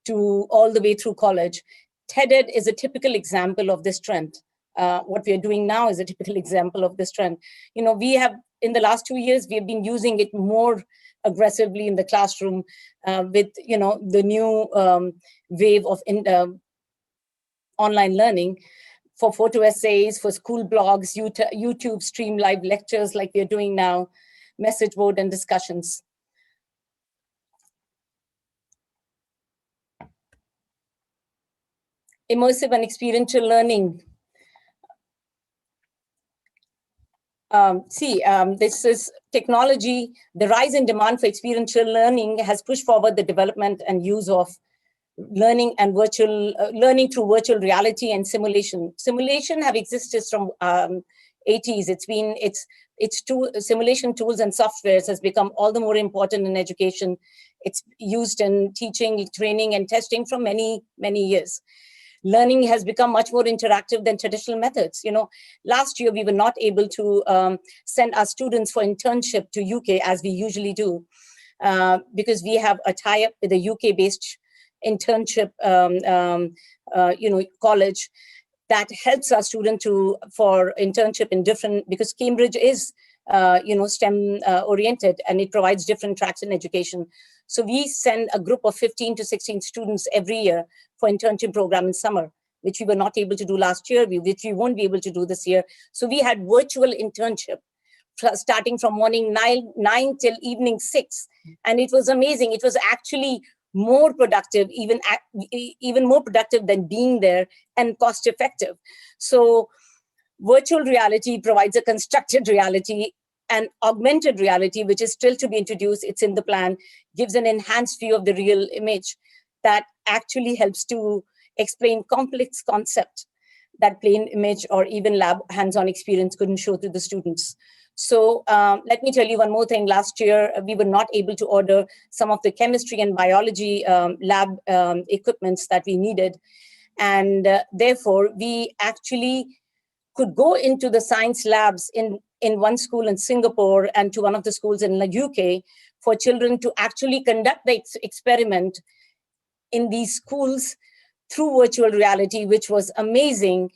Speaker 3: to all the way through college. TED-Ed is a typical example of this trend. What we are doing now is a typical example of this trend. We have, in the last 2 years, we have been using it more aggressively in the classroom with, the new wave of online learning for photo essays, for school blogs, YouTube stream live lectures like we're doing now, message board and discussions. Immersive and experiential learning. This is technology. The rise in demand for experiential learning has pushed forward the development and use of learning and learning through virtual reality and simulation. Simulation have existed from 80s. Simulation tools and softwares has become all the more important in education. It's used in teaching, training, and testing for many, many years. Learning has become much more interactive than traditional methods. Last year we were not able to send our students for internship to UK as we usually do, because we have a tie-up with a UK-based internship, college that helps our student for internship in different, because Cambridge is, STEM oriented, and it provides different tracks in education. So we send a group of 15 to 16 students every year for internship program in summer, which we were not able to do last year, which we won't be able to do this year. So we had virtual internship starting from morning 9 till evening 6. And it was amazing. It was actually more productive, even more productive than being there, and cost effective. So virtual reality provides a constructed reality, and augmented reality, which is still to be introduced, it's in the plan, gives an enhanced view of the real image that actually helps to explain complex concepts that plain image or even lab hands-on experience couldn't show to the students. So let me tell you one more thing. Last year, we were not able to order some of the chemistry and biology lab equipments that we needed. And therefore, we actually could go into the science labs in one school in Singapore and to one of the schools in the UK for children to actually conduct the experiment in these schools through virtual reality, which was amazing.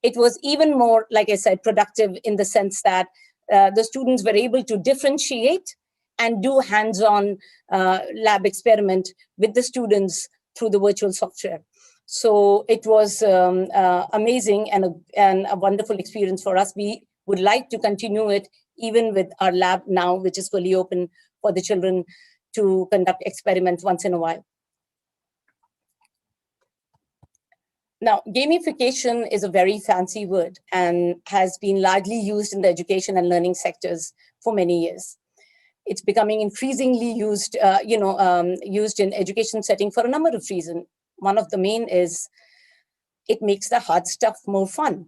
Speaker 3: It was even more, like I said, productive in the sense that the students were able to differentiate and do hands-on lab experiment with the students through the virtual software. So it was amazing and a wonderful experience for us. We would like to continue it even with our lab now, which is fully open for the children to conduct experiments once in a while. Now, gamification is a very fancy word and has been largely used in the education and learning sectors for many years. It's becoming increasingly used, used in education setting for a number of reasons. One of the main is it makes the hard stuff more fun,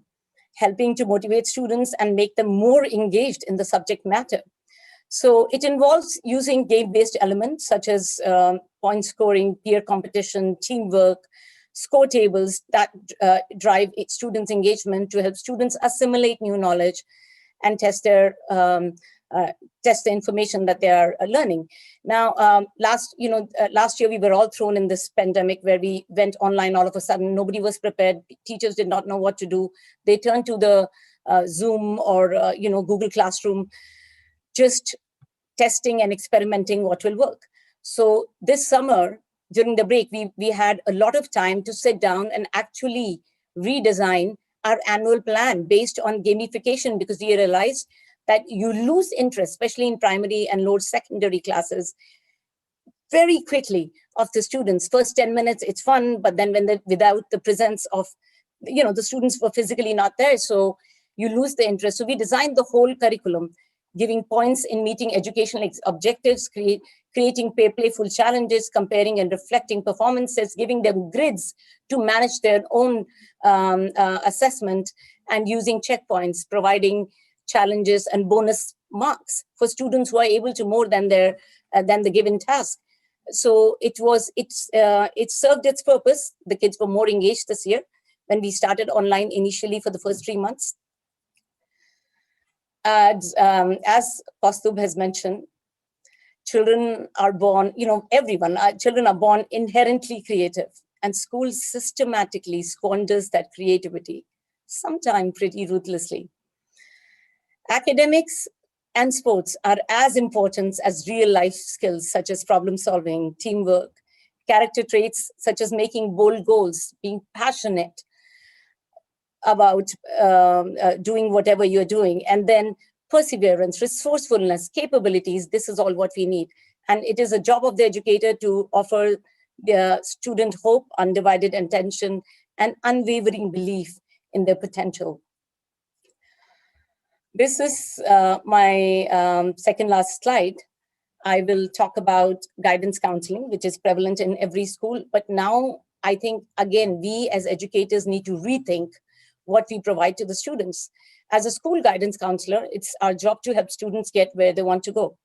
Speaker 3: helping to motivate students and make them more engaged in the subject matter. So it involves using game-based elements such as point scoring, peer competition, teamwork, score tables that drive students' engagement to help students assimilate new knowledge and test the information that they are learning. Now, last year we were all thrown in this pandemic where we went online all of a sudden. Nobody was prepared. Teachers did not know what to do. They turned to the Zoom or Google Classroom, just testing and experimenting what will work. So this summer, during the break, we had a lot of time to sit down and actually redesign our annual plan based on gamification, because we realized that you lose interest, especially in primary and lower secondary classes, very quickly of the students. First 10 minutes, it's fun, but then without the presence of, the students were physically not there, so you lose the interest. So we designed the whole curriculum, giving points in meeting educational objectives, creating playful challenges, comparing and reflecting performances, giving them grids to manage their own assessment, and using checkpoints, providing challenges and bonus marks for students who are able to more than the given task. So it served its purpose. The kids were more engaged this year when we started online initially for the first 3 months. As Kaustubh has mentioned, children are born, children are born inherently creative, and schools systematically squanders that creativity, sometimes pretty ruthlessly. Academics and sports are as important as real life skills such as problem solving, teamwork, character traits such as making bold goals, being passionate about doing whatever you're doing, and then perseverance, resourcefulness, capabilities. This is all what we need. And it is a job of the educator to offer the student hope, undivided attention, and unwavering belief in their potential. This is my second last slide. I will talk about guidance counseling, which is prevalent in every school. But now I think, again, we as educators need to rethink what we provide to the students. As a school guidance counselor, it's our job to help students get where they want to go.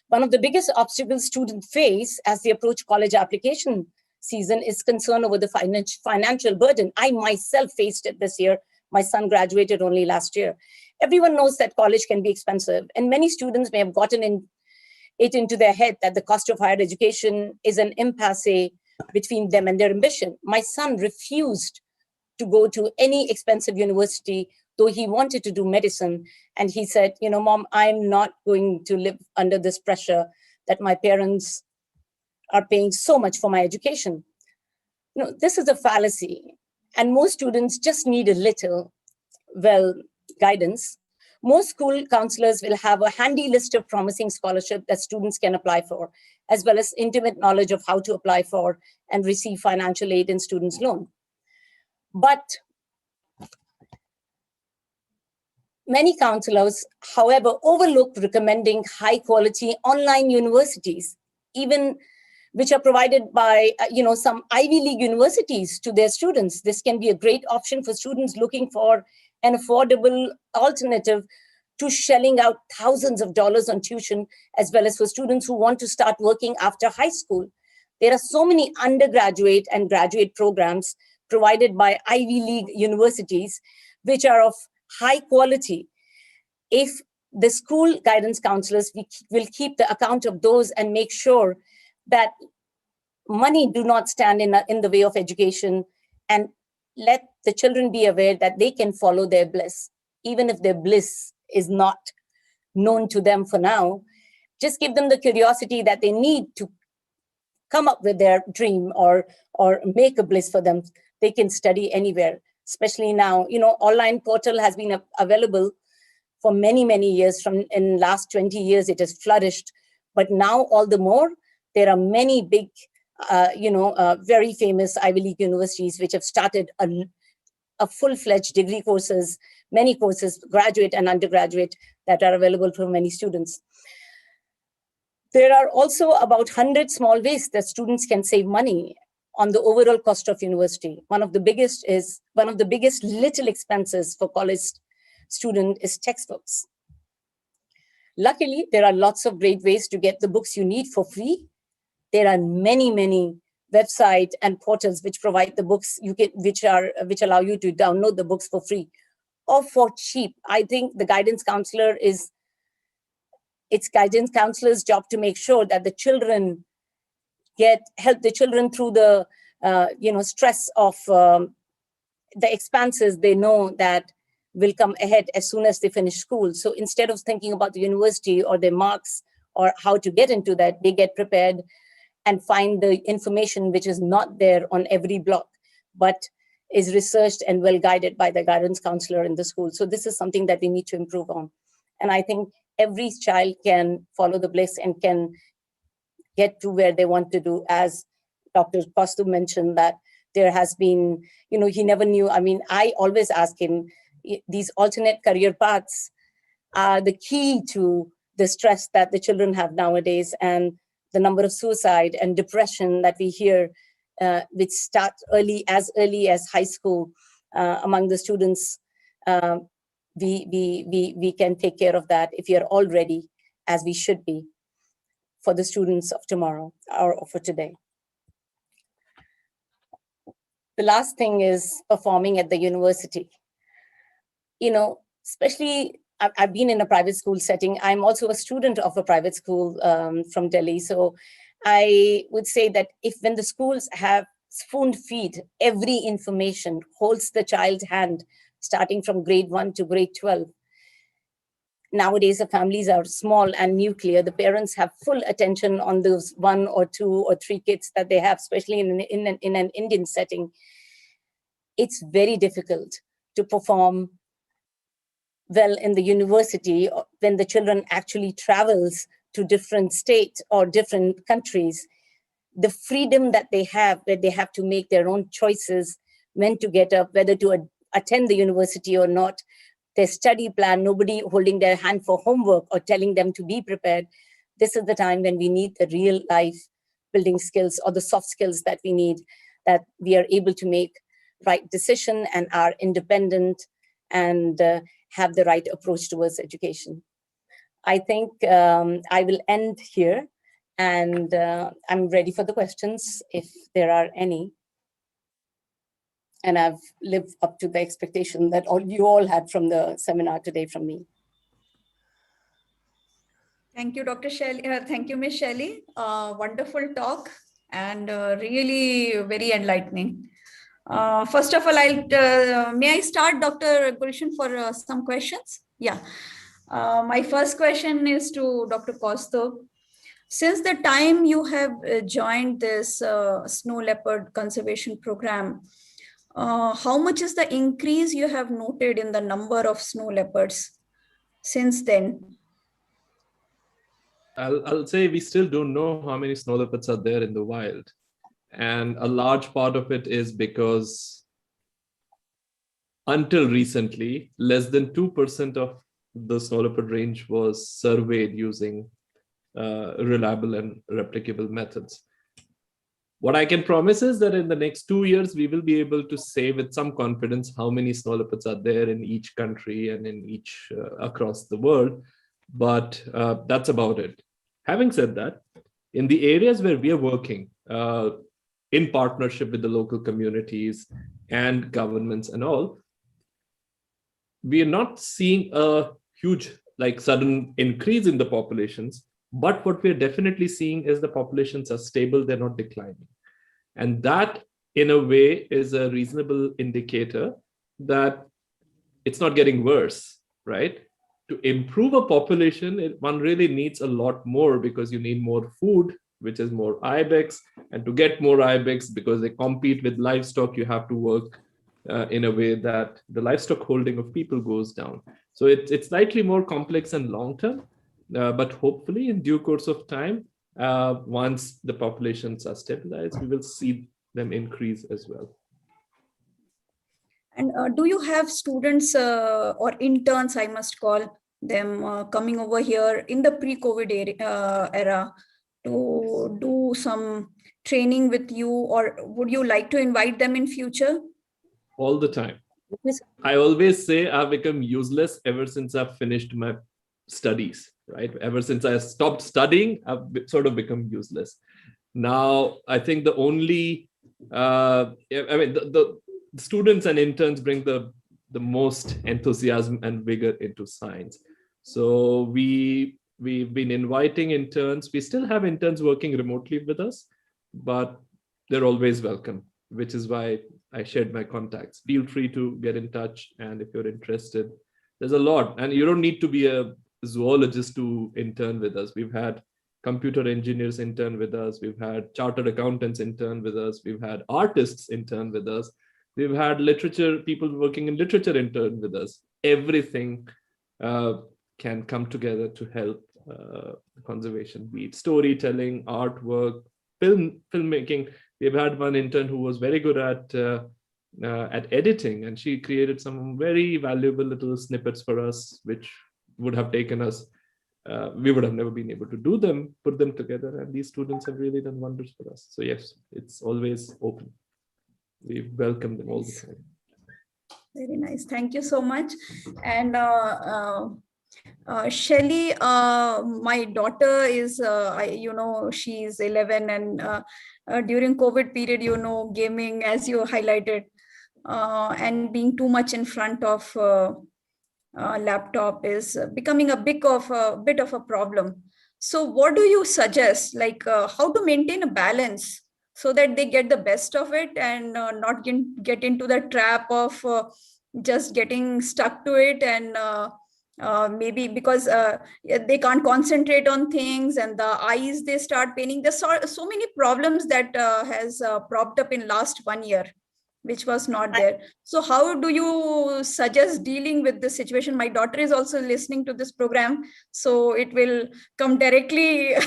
Speaker 3: One of the biggest obstacles students face as they approach college application season is concern over the financial burden. I myself faced it this year. My son graduated only last year. Everyone knows that college can be expensive, and many students may have gotten it into their head that the cost of higher education is an impasse between them and their ambition. My son refused to go to any expensive university, though he wanted to do medicine. And he said, Mom, I'm not going to live under this pressure that my parents are paying so much for my education. This is a fallacy. And most students just need a little, guidance. Most school counselors will have a handy list of promising scholarships that students can apply for, as well as intimate knowledge of how to apply for and receive financial aid and students' loan. But many counselors, however, overlook recommending high-quality online universities, even which are provided by some Ivy League universities to their students. This can be a great option for students looking for an affordable alternative to shelling out thousands of dollars on tuition, as well as for students who want to start working after high school. There are so many undergraduate and graduate programs provided by Ivy League universities, which are of high quality. If the school guidance counselors will keep the account of those and make sure that money do not stand in the way of education, and let the children be aware that they can follow their bliss, even if their bliss is not known to them for now. Just give them the curiosity that they need to come up with their dream or make a bliss for them. they can study anywhere, especially now. Online portal has been available for many, many years. From in last 20 years, it has flourished. But now all the more, there are many big, very famous Ivy League universities which have started a full-fledged degree courses, many courses, graduate and undergraduate, that are available for many students. There are also about 100 small ways that students can save money on the overall cost of university. One of the biggest little expenses for college student is textbooks. Luckily, there are lots of great ways to get the books you need for free. There are many, many websites and portals which provide the books which allow you to download the books for free or for cheap. I think the guidance counselor it's guidance counselor's job to make sure that the children help the children through the stress of the expenses they know that will come ahead as soon as they finish school. So instead of thinking about the university or their marks or how to get into that, they get prepared and find the information which is not there on every block, but is researched and well guided by the guidance counselor in the school. So this is something that we need to improve on. And I think every child can follow the bliss and can get to where they want to do. As Dr. Kaustubh mentioned, that there has been, he never knew. I mean, I always ask him, these alternate career paths are the key to the stress that the children have nowadays, and the number of suicide and depression that we hear, which start as early as high school among the students. We can take care of that if we are all ready, as we should be, for the students of tomorrow or for today. The last thing is performing at the university. Especially I've been in a private school setting. I'm also a student of a private school from Delhi. So I would say that when the schools have spoon-feed every information, holds the child's hand, starting from grade 1 to grade 12. Nowadays, the families are small and nuclear. The parents have full attention on those 1 or 2 or 3 kids that they have, especially in an Indian setting. It's very difficult to perform well in the university when the children actually travels to different states or different countries. The freedom that they have, where they have to make their own choices, when to get up, whether to attend the university or not, their study plan, nobody holding their hand for homework or telling them to be prepared. This is the time when we need the real life building skills or the soft skills that we need, that we are able to make right decision and are independent and have the right approach towards education. I think I will end here, and I'm ready for the questions if there are any. And I've lived up to the expectation that you all had from the seminar today from me.
Speaker 2: Thank you, Dr. Shelley. Thank you, Ms. Shelley. Wonderful talk and really very enlightening. First of all, may I start, Dr. Gulshan, for some questions? Yeah. My first question is to Dr. Kaustubh. Since the time you have joined this snow leopard conservation program, how much is the increase you have noted in the number of snow leopards since then?
Speaker 4: I'll say we still don't know how many snow leopards are there in the wild. And a large part of it is because until recently, less than 2% of the snow leopard range was surveyed using reliable and replicable methods. What I can promise is that in the next 2 years, we will be able to say with some confidence how many snow leopards are there in each country and in each across the world. But that's about it. Having said that, in the areas where we are working in partnership with the local communities and governments and all, we are not seeing a huge, sudden increase in the populations. But what we're definitely seeing is the populations are stable, they're not declining. And that, in a way, is a reasonable indicator that it's not getting worse, right? To improve a population, one really needs a lot more, because you need more food which is more ibex. And to get more ibex, because they compete with livestock, you have to work in a way that the livestock holding of people goes down. So it's slightly more complex and long term, but hopefully in due course of time, once the populations are stabilized, we will see them increase as well.
Speaker 2: And do you have students or interns, I must call them, coming over here in the pre-COVID era to do some training with you, or would you like to invite them in future?
Speaker 4: All the time. I always say I've become useless ever since I've finished my studies, right? Ever since I stopped studying, I've sort of become useless. Now, I think the only, the students and interns bring the most enthusiasm and vigor into science. So we've been inviting interns. We still have interns working remotely with us, but they're always welcome, which is why I shared my contacts. Feel free to get in touch. And if you're interested, there's a lot. And you don't need to be a zoologist to intern with us. We've had computer engineers intern with us. We've had chartered accountants intern with us. We've had artists intern with us. We've had literature, people working in literature intern with us. Everything can come together to help conservation, be it storytelling, artwork, filmmaking. We've had one intern who was very good at editing, and she created some very valuable little snippets for us, which would have taken us, we would have never been able to do them, put them together. And these students have really done wonders for us. So yes, it's always open. We welcome them all the time.
Speaker 2: Very nice. Thank you so much. And Shelly, my daughter is, she's 11, and during COVID period, gaming, as you highlighted, and being too much in front of laptop is becoming a bit of a problem. So what do you suggest, like how to maintain a balance so that they get the best of it and not get into the trap of just getting stuck to it, and maybe because they can't concentrate on things and the eyes, they start paining. There's so many problems that has propped up in last 1 year, which was not there. So how do you suggest dealing with this situation? My daughter is also listening to this program, so it will come directly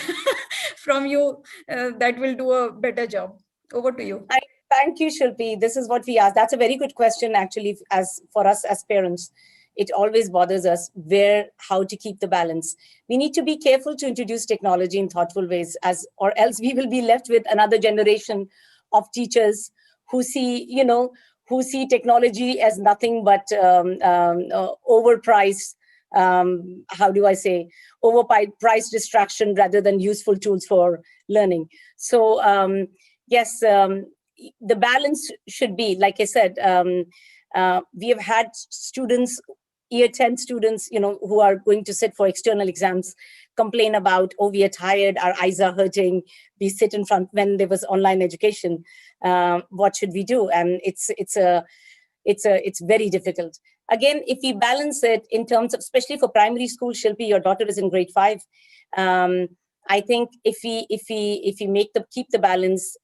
Speaker 2: from you. That will do a better job. Over to you.
Speaker 3: Thank you, Shilpi. This is what we asked. That's a very good question, actually, as for us as parents. It always bothers us how to keep the balance. We need to be careful to introduce technology in thoughtful ways, or else we will be left with another generation of teachers who see technology as nothing but overpriced, overpriced distraction rather than useful tools for learning. So yes, the balance should be, like I said, we have had students, year 10 students, who are going to sit for external exams, complain about, oh, we are tired, our eyes are hurting, we sit in front when there was online education. What should we do? And it's very difficult. Again, if we balance it in terms of, especially for primary school, Shilpi, your daughter is in grade 5. I think if we keep the balance,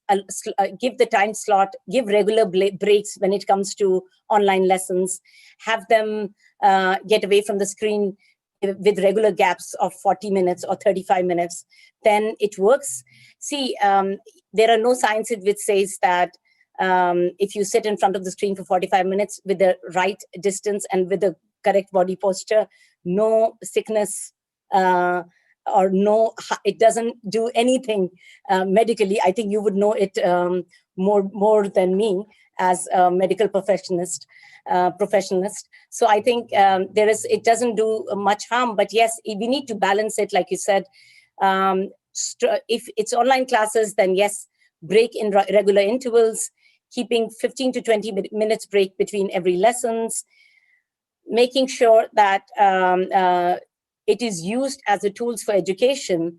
Speaker 3: give the time slot, give regular breaks when it comes to online lessons, have them get away from the screen with regular gaps of 40 minutes or 35 minutes, then it works. See, there are no sciences which says that if you sit in front of the screen for 45 minutes with the right distance and with the correct body posture, no sickness or no, it doesn't do anything medically. I think you would know it more than me as a medical professionalist. So I think it doesn't do much harm, but yes, we need to balance it, like you said. If it's online classes, then yes, break in regular intervals, keeping 15 to 20 minutes break between every lessons, making sure that it is used as a tools for education,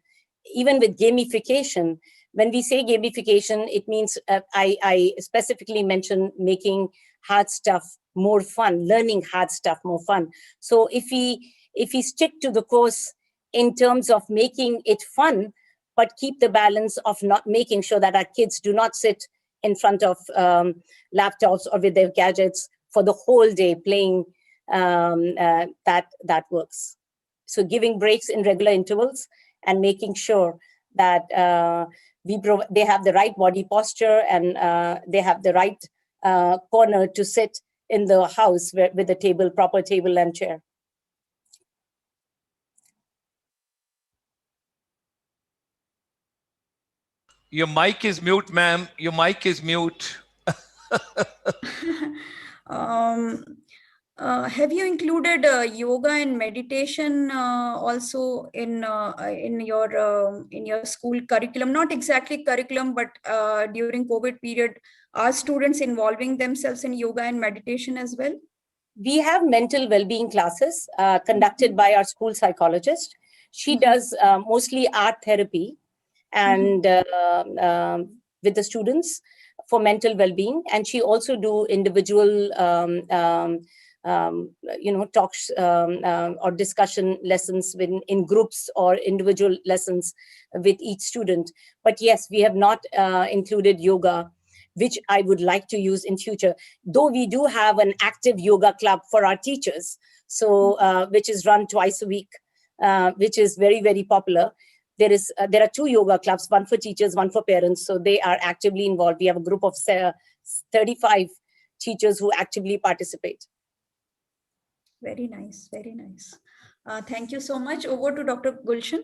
Speaker 3: even with gamification. When we say gamification, it means I specifically mention making hard stuff more fun, learning hard stuff more fun. So if we stick to the course in terms of making it fun, but keep the balance of not making sure that our kids do not sit in front of laptops or with their gadgets for the whole day playing. That works. So giving breaks in regular intervals and making sure that they have the right body posture and they have the right corner to sit in the house with a table, proper table and chair.
Speaker 1: Your mic is mute, ma'am. Your mic is mute.
Speaker 2: Have you included yoga and meditation also in your school curriculum? Not exactly curriculum, but during COVID period, are students involving themselves in yoga and meditation as well?
Speaker 3: We have mental well-being classes conducted by our school psychologist. She does mostly art therapy and with the students for mental well-being, and she also do individual talks or discussion lessons in groups or individual lessons with each student. But yes, we have not included yoga, which I would like to use in future, though we do have an active yoga club for our teachers, so which is run twice a week, which is very, very popular. There are 2 yoga clubs, one for teachers, one for parents. So they are actively involved. We have a group of 35 teachers who actively participate.
Speaker 2: Very nice, very nice. Thank you so much. Over to Dr. Gulshan.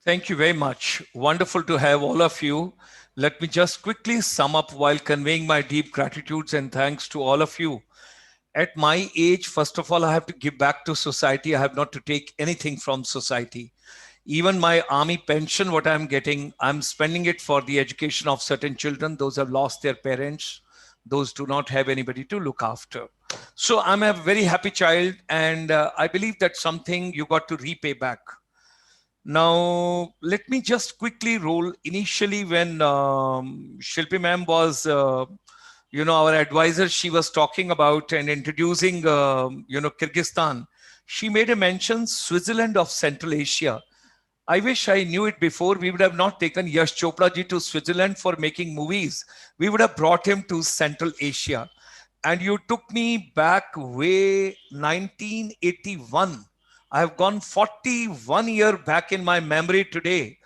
Speaker 1: Thank you very much. Wonderful to have all of you. Let me just quickly sum up while conveying my deep gratitudes and thanks to all of you. At my age, first of all, I have to give back to society. I have not to take anything from society. Even my army pension, what I'm getting, I'm spending it for the education of certain children. Those have lost their parents. Those do not have anybody to look after. So I'm a very happy child. And I believe that's something you got to repay back. Now, let me just quickly roll. Initially, when Shilpi ma'am was, our advisor, she was talking about and introducing, Kyrgyzstan. She made a mention Switzerland of Central Asia. I wish I knew it before. We would have not taken Yash Chopra ji to Switzerland for making movies. We would have brought him to Central Asia. And you took me back way 1981. I have gone 41 years back in my memory today.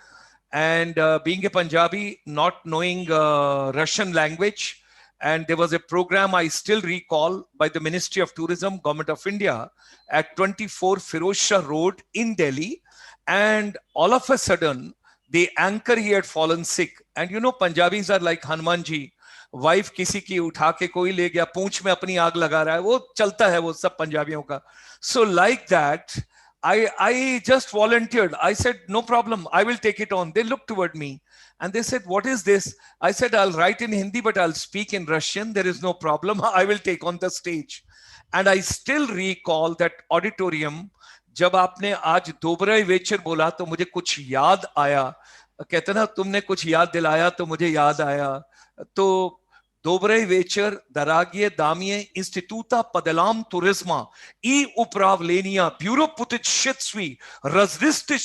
Speaker 1: And being a Punjabi, not knowing Russian language, and there was a program I still recall by the Ministry of Tourism, Government of India, at 24 Firoz Shah Road in Delhi. And all of a sudden, the anchor he had fallen sick. And Punjabis are like Hanuman ji. Wife किसी की उठा के कोई ले गया, पूंछ में अपनी आग लगा रहा है, वो चलता है वो सब पंजाबियों का. So like that, I just volunteered. I said, no problem, I will take it on. They looked toward me and they said, what is this? I said, I'll write in Hindi, but I'll speak in Russian. There is no problem. I will take on the stage. And I still recall that auditorium. जब आपने आज दोबराई वेचर बोला तो मुझे कुछ याद आया. कहते ना, तुमने कुछ याद दिलाया तो मुझे याद आया. तो Добрый вечер, дорогие дамы, Института Поделам Туризма и Управления Бюро путешествий Различных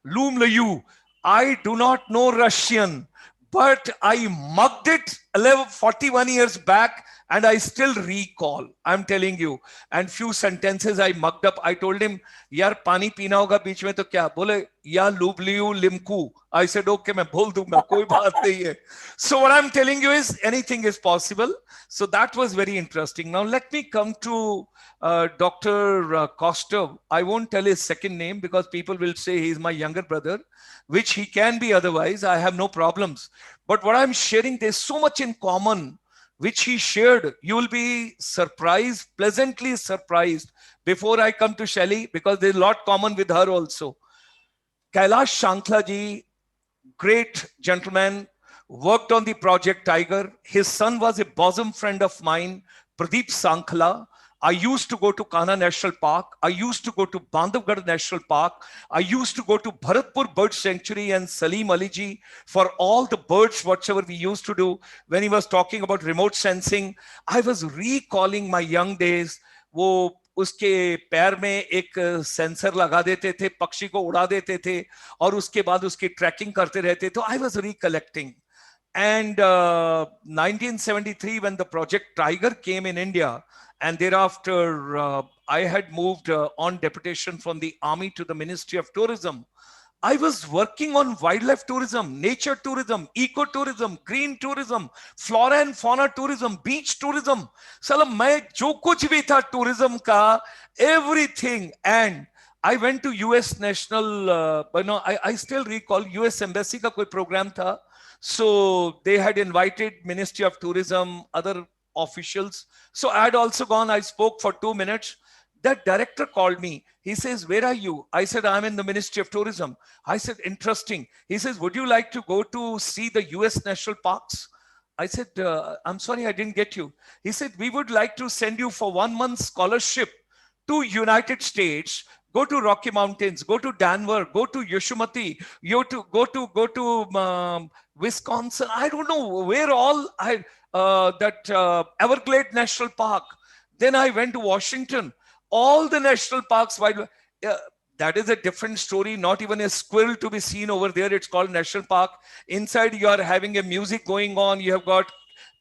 Speaker 1: Lumlayu. I do not know Russian, but I mugged it 41 years back and I still recall. I'm telling you. And few sentences I mugged up. I told him, यार पानी पीना होगा बीच में तो क्या? बोले या लुबलियू लिमकू. I said, okay, मैं बोल दूंगा, कोई बात नहीं है. So what I'm telling you is anything is possible. So that was very interesting. Now let me come to Dr. Kostev. I won't tell his second name because people will say he's my younger brother, which he can be otherwise. I have no problems. But what I'm sharing, there's so much in common which he shared. You will be surprised, pleasantly surprised, before I come to Shelly, because there's a lot common with her also. Kailash Shankla ji, great gentleman, worked on the Project Tiger. His son was a bosom friend of mine, Pradeep Sankla. I used to go to Kanha National Park. I used to go to Bandhavgarh National Park. I used to go to Bharatpur Bird Sanctuary and Salim Ali ji for all the birds, whatever we used to do. When he was talking about remote sensing, I was recalling my young days. वो उसके पैर में एक sensor लगा देते थे, पक्षी को उड़ा देते थे और उसके बाद उसकी ट्रैकिंग करते रहते. तो I was recollecting. And 1973, when the Project Tiger came in India, and thereafter I had moved on deputation from the army to the Ministry of Tourism. I was working on wildlife tourism, nature tourism, ecotourism, green tourism, flora and fauna tourism, beach tourism. Salam, मैं जो कुछ भी था tourism का, everything. And I went to US National, I still recall US Embassy का कोई program था. So they had invited Ministry of Tourism, other officials. So I had also gone, I spoke for 2 minutes. That director called me. He says, where are you? I said, I'm in the Ministry of Tourism. I said, interesting. He says, would you like to go to see the US national parks? I said, I'm sorry, I didn't get you. He said, we would like to send you for 1 month scholarship to United States. Go to Rocky Mountains, go to Denver, go to Yosemite, go to Wisconsin. I don't know where all Everglade National Park. Then I went to Washington. All the national parks, that is a different story. Not even a squirrel to be seen over there. It's called National Park. Inside, you are having a music going on. You have got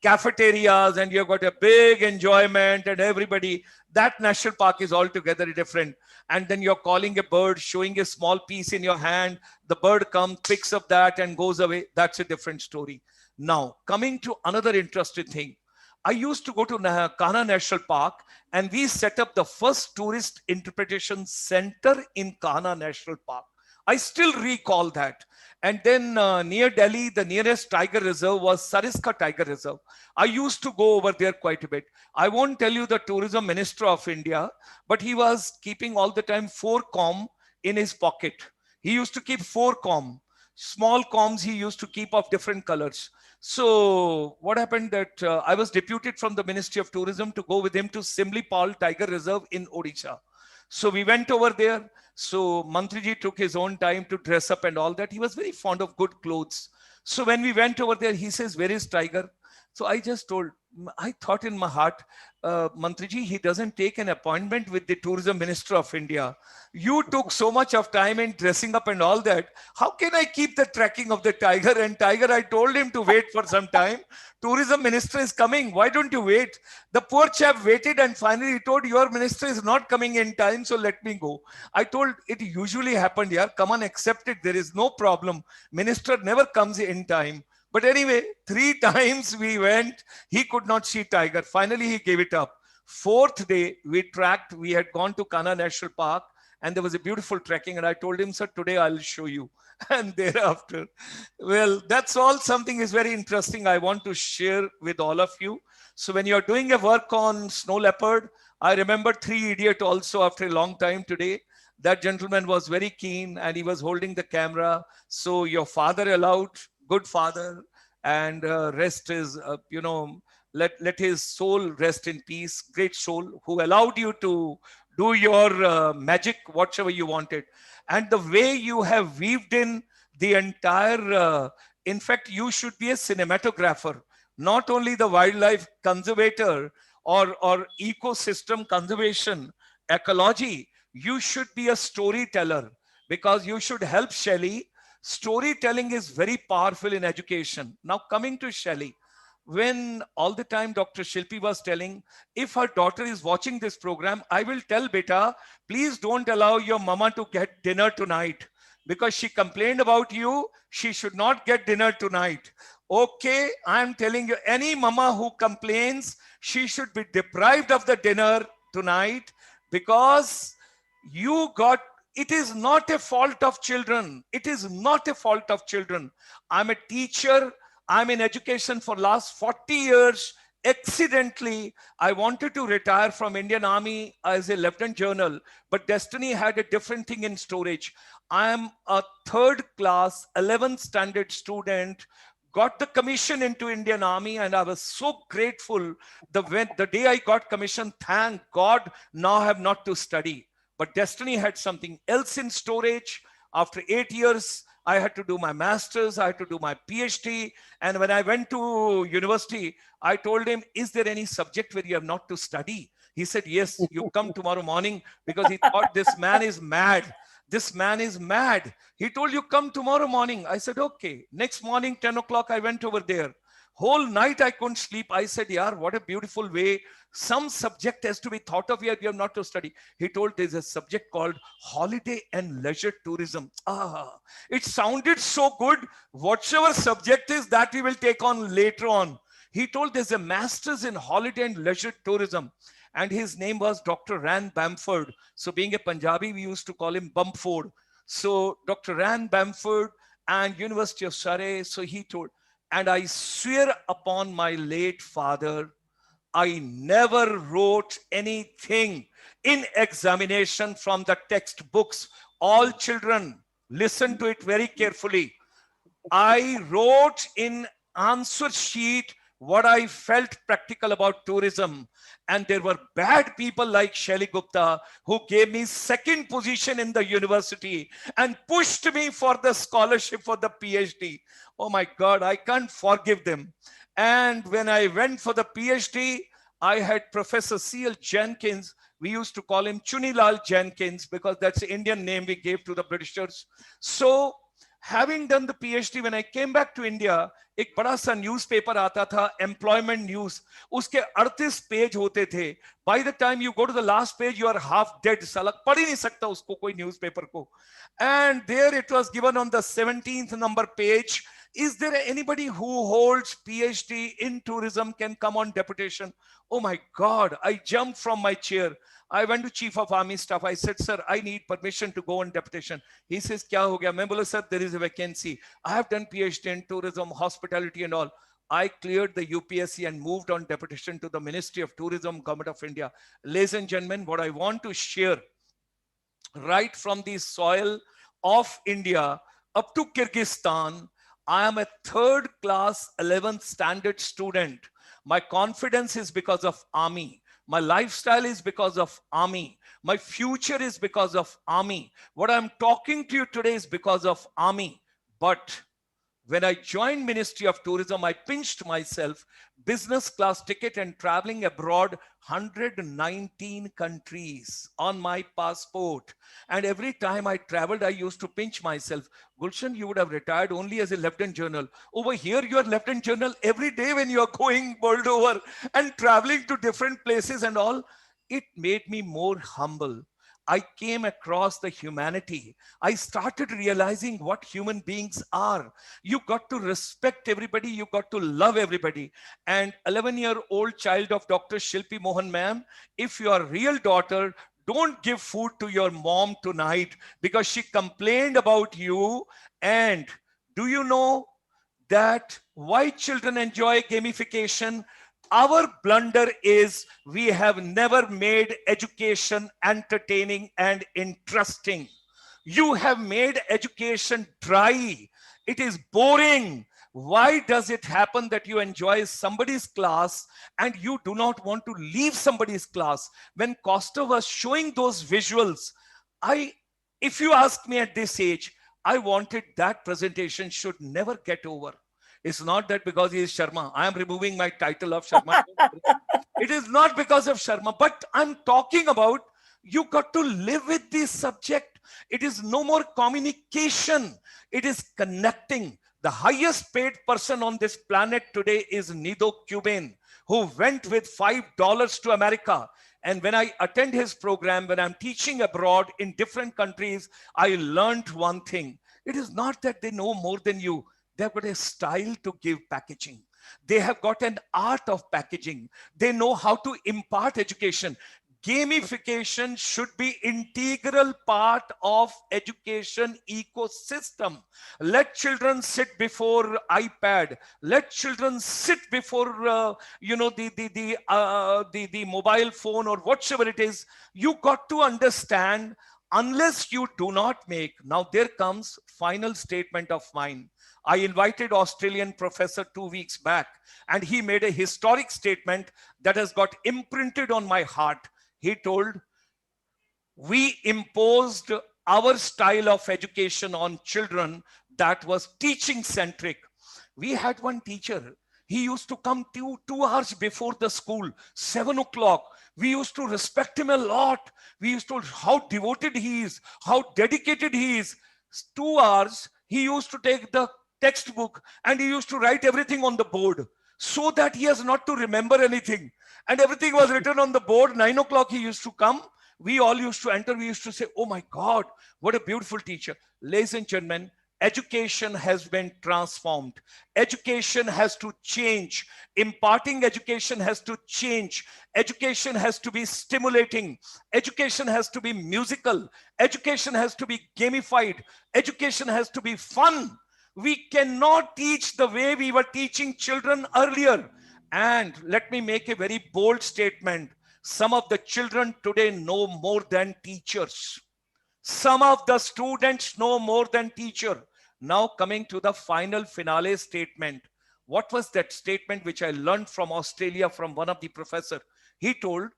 Speaker 1: cafeterias and you've got a big enjoyment and everybody. That national park is altogether different. And then you're calling a bird, showing a small piece in your hand. The bird comes, picks up that and goes away. That's a different story. Now, coming to another interesting thing. I used to go to Kanha National Park and we set up the first tourist interpretation center in Kanha National Park. I still recall that. And then near Delhi, the nearest tiger reserve was Sariska Tiger Reserve. I used to go over there quite a bit. I won't tell you the tourism minister of India, but he was keeping all the time 4 com in his pocket. He used to keep 4 com. Small coms he used to keep of different colors. So what happened that I was deputed from the Ministry of Tourism to go with him to Simlipal Tiger Reserve in Odisha. So we went over there. So Mantriji took his own time to dress up and all that. He was very fond of good clothes. So when we went over there, he says, where is Tiger? So I just told, I thought in my heart, Mantriji, he doesn't take an appointment with the tourism minister of India. You took so much of time in dressing up and all that. How can I keep the tracking of the tiger? And tiger, I told him to wait for some time. Tourism minister is coming. Why don't you wait? The poor chap waited and finally he told, your minister is not coming in time, so let me go. I told, it usually happened here. Come on, accept it. There is no problem. Minister never comes in time. But anyway, 3 times we went, he could not see tiger. Finally, he gave it up. 4th day, we tracked, we had gone to Kanha National Park and there was a beautiful trekking. And I told him, sir, today I'll show you. And thereafter, well, that's all something is very interesting I want to share with all of you. So when you're doing a work on snow leopard, I remember 3 Idiot also after a long time today. That gentleman was very keen and he was holding the camera. So your father allowed, good father, and rest is, let his soul rest in peace. Great soul who allowed you to do your magic, whatever you wanted. And the way you have weaved in the entire, in fact, you should be a cinematographer, not only the wildlife conservator or ecosystem conservation, ecology, you should be a storyteller because you should help Shelley. Storytelling is very powerful in education. Now coming to Shelley, when all the time Dr. Shilpi was telling, if her daughter is watching this program, I will tell Beta, please don't allow your mama to get dinner tonight because she complained about you. She should not get dinner tonight. Okay, I'm telling you, any mama who complains, she should be deprived of the dinner tonight because you got. It is not a fault of children. It is not a fault of children. I'm a teacher. I'm in education for last 40 years. Accidentally, I wanted to retire from Indian Army as a lieutenant general, but destiny had a different thing in storage. I am a 3rd class, 11th standard student, got the commission into Indian Army, and I was so grateful. The day I got commission, thank God, now I have not to study. But destiny had something else in storage. After 8 years, I had to do my master's, I had to do my PhD. And when I went to university, I told him, is there any subject where you have not to study? He said, yes, you come tomorrow morning, because he thought this man is mad. This man is mad. He told you come tomorrow morning. I said, okay. Next morning, 10 o'clock, I went over there. Whole night I couldn't sleep. I said, yaar, what a beautiful way. Some subject has to be thought of here. We have not to study. He told there's a subject called holiday and leisure tourism. It sounded so good. Whatever subject is that we will take on later on. He told there's a master's in holiday and leisure tourism. And his name was Dr. Rand Bamford. So being a Punjabi, we used to call him Bumford. So Dr. Rand Bamford and University of Surrey. So he told, and I swear upon my late father, I never wrote anything in examination from the textbooks. All children, listen to it very carefully. I wrote in answer sheet what I felt practical about tourism. And there were bad people like Shelly Gupta who gave me second position in the university and pushed me for the scholarship for the PhD. Oh my God, I can't forgive them. And when I went for the PhD, I had Professor C.L. Jenkins. We used to call him Chunilal Jenkins because that's the Indian name we gave to the Britishers. So having done the PhD, when I came back to India, एक बड़ा सा newspaper आता था, employment news, उसके 38 page होते थे. By the time you go to the last page, you are half dead. साला पढ़ ही नहीं सकता उसको कोई न्यूज़पेपर को. And there it was given on the 17th number page. Is there anybody who holds PhD in tourism can come on deputation? Oh my God, I jumped from my chair. I went to Chief of Army Staff. I said, sir, I need permission to go on deputation. He says, kya ho gaya? Main bola, sir, there is a vacancy. I have done PhD in tourism, hospitality and all. I cleared the UPSC and moved on deputation to the Ministry of Tourism, Government of India. Ladies and gentlemen, what I want to share right from the soil of India up to Kyrgyzstan, I am a third class 11th standard student. My confidence is because of Army. My lifestyle is because of Army. My future is because of Army. What I'm talking to you today is because of Army. But when I joined Ministry of Tourism, I pinched myself, business class ticket and traveling abroad, 119 countries on my passport. And every time I traveled, I used to pinch myself. Gulshan, you would have retired only as a Lieutenant General. Over here, you are Lieutenant General every day when you are going world over and traveling to different places and all. It made me more humble. I came across the humanity. I started realizing what human beings are. You got to respect everybody. You got to love everybody. And 11-year-old child of Dr. Shilpi Mohan ma'am, if you are a real daughter, don't give food to your mom tonight because she complained about you. And do you know that why children enjoy gamification? Our blunder is we have never made education entertaining and interesting. You have made education dry. It is boring. Why does it happen that you enjoy somebody's class and you do not want to leave somebody's class? When Costa was showing those visuals, if you ask me at this age, I wanted that presentation should never get over. It's not that because he is Sharma. I am removing my title of Sharma. It is not because of Sharma, but I'm talking about you got to live with this subject. It is no more communication. It is connecting. The highest paid person on this planet today is Nido Cuban, who went with $5 to America. And when I attend his program, when I'm teaching abroad in different countries, I learned one thing. It is not that they know more than you. They've got a style to give packaging. They have got an art of packaging. They know how to impart education. Gamification should be integral part of education ecosystem. Let children sit before iPad. Let children sit before the mobile phone or whatever it is. You got to understand, unless you do not make. Now there comes final statement of mine. I invited Australian professor 2 weeks back, and he made a historic statement that has got imprinted on my heart. He told, we imposed our style of education on children that was teaching centric. We had one teacher. He used to come 2 hours before the school, 7 o'clock. We used to respect him a lot. We used to, how devoted he is, how dedicated he is. 2 hours, he used to take the textbook and he used to write everything on the board so that he has not to remember anything. And everything was written on the board. 9 o'clock he used to come. We all used to enter. We used to say, oh my God, what a beautiful teacher. Ladies and gentlemen, education has been transformed. Education has to change. Imparting education has to change. Education has to be stimulating. Education has to be musical. Education has to be gamified. Education has to be fun. We cannot teach the way we were teaching children earlier. And let me make a very bold statement. Some of the children today know more than teachers. Some of the students know more than teacher. Now coming to the final finale statement. What was that statement which I learned from Australia from one of the professor? He told,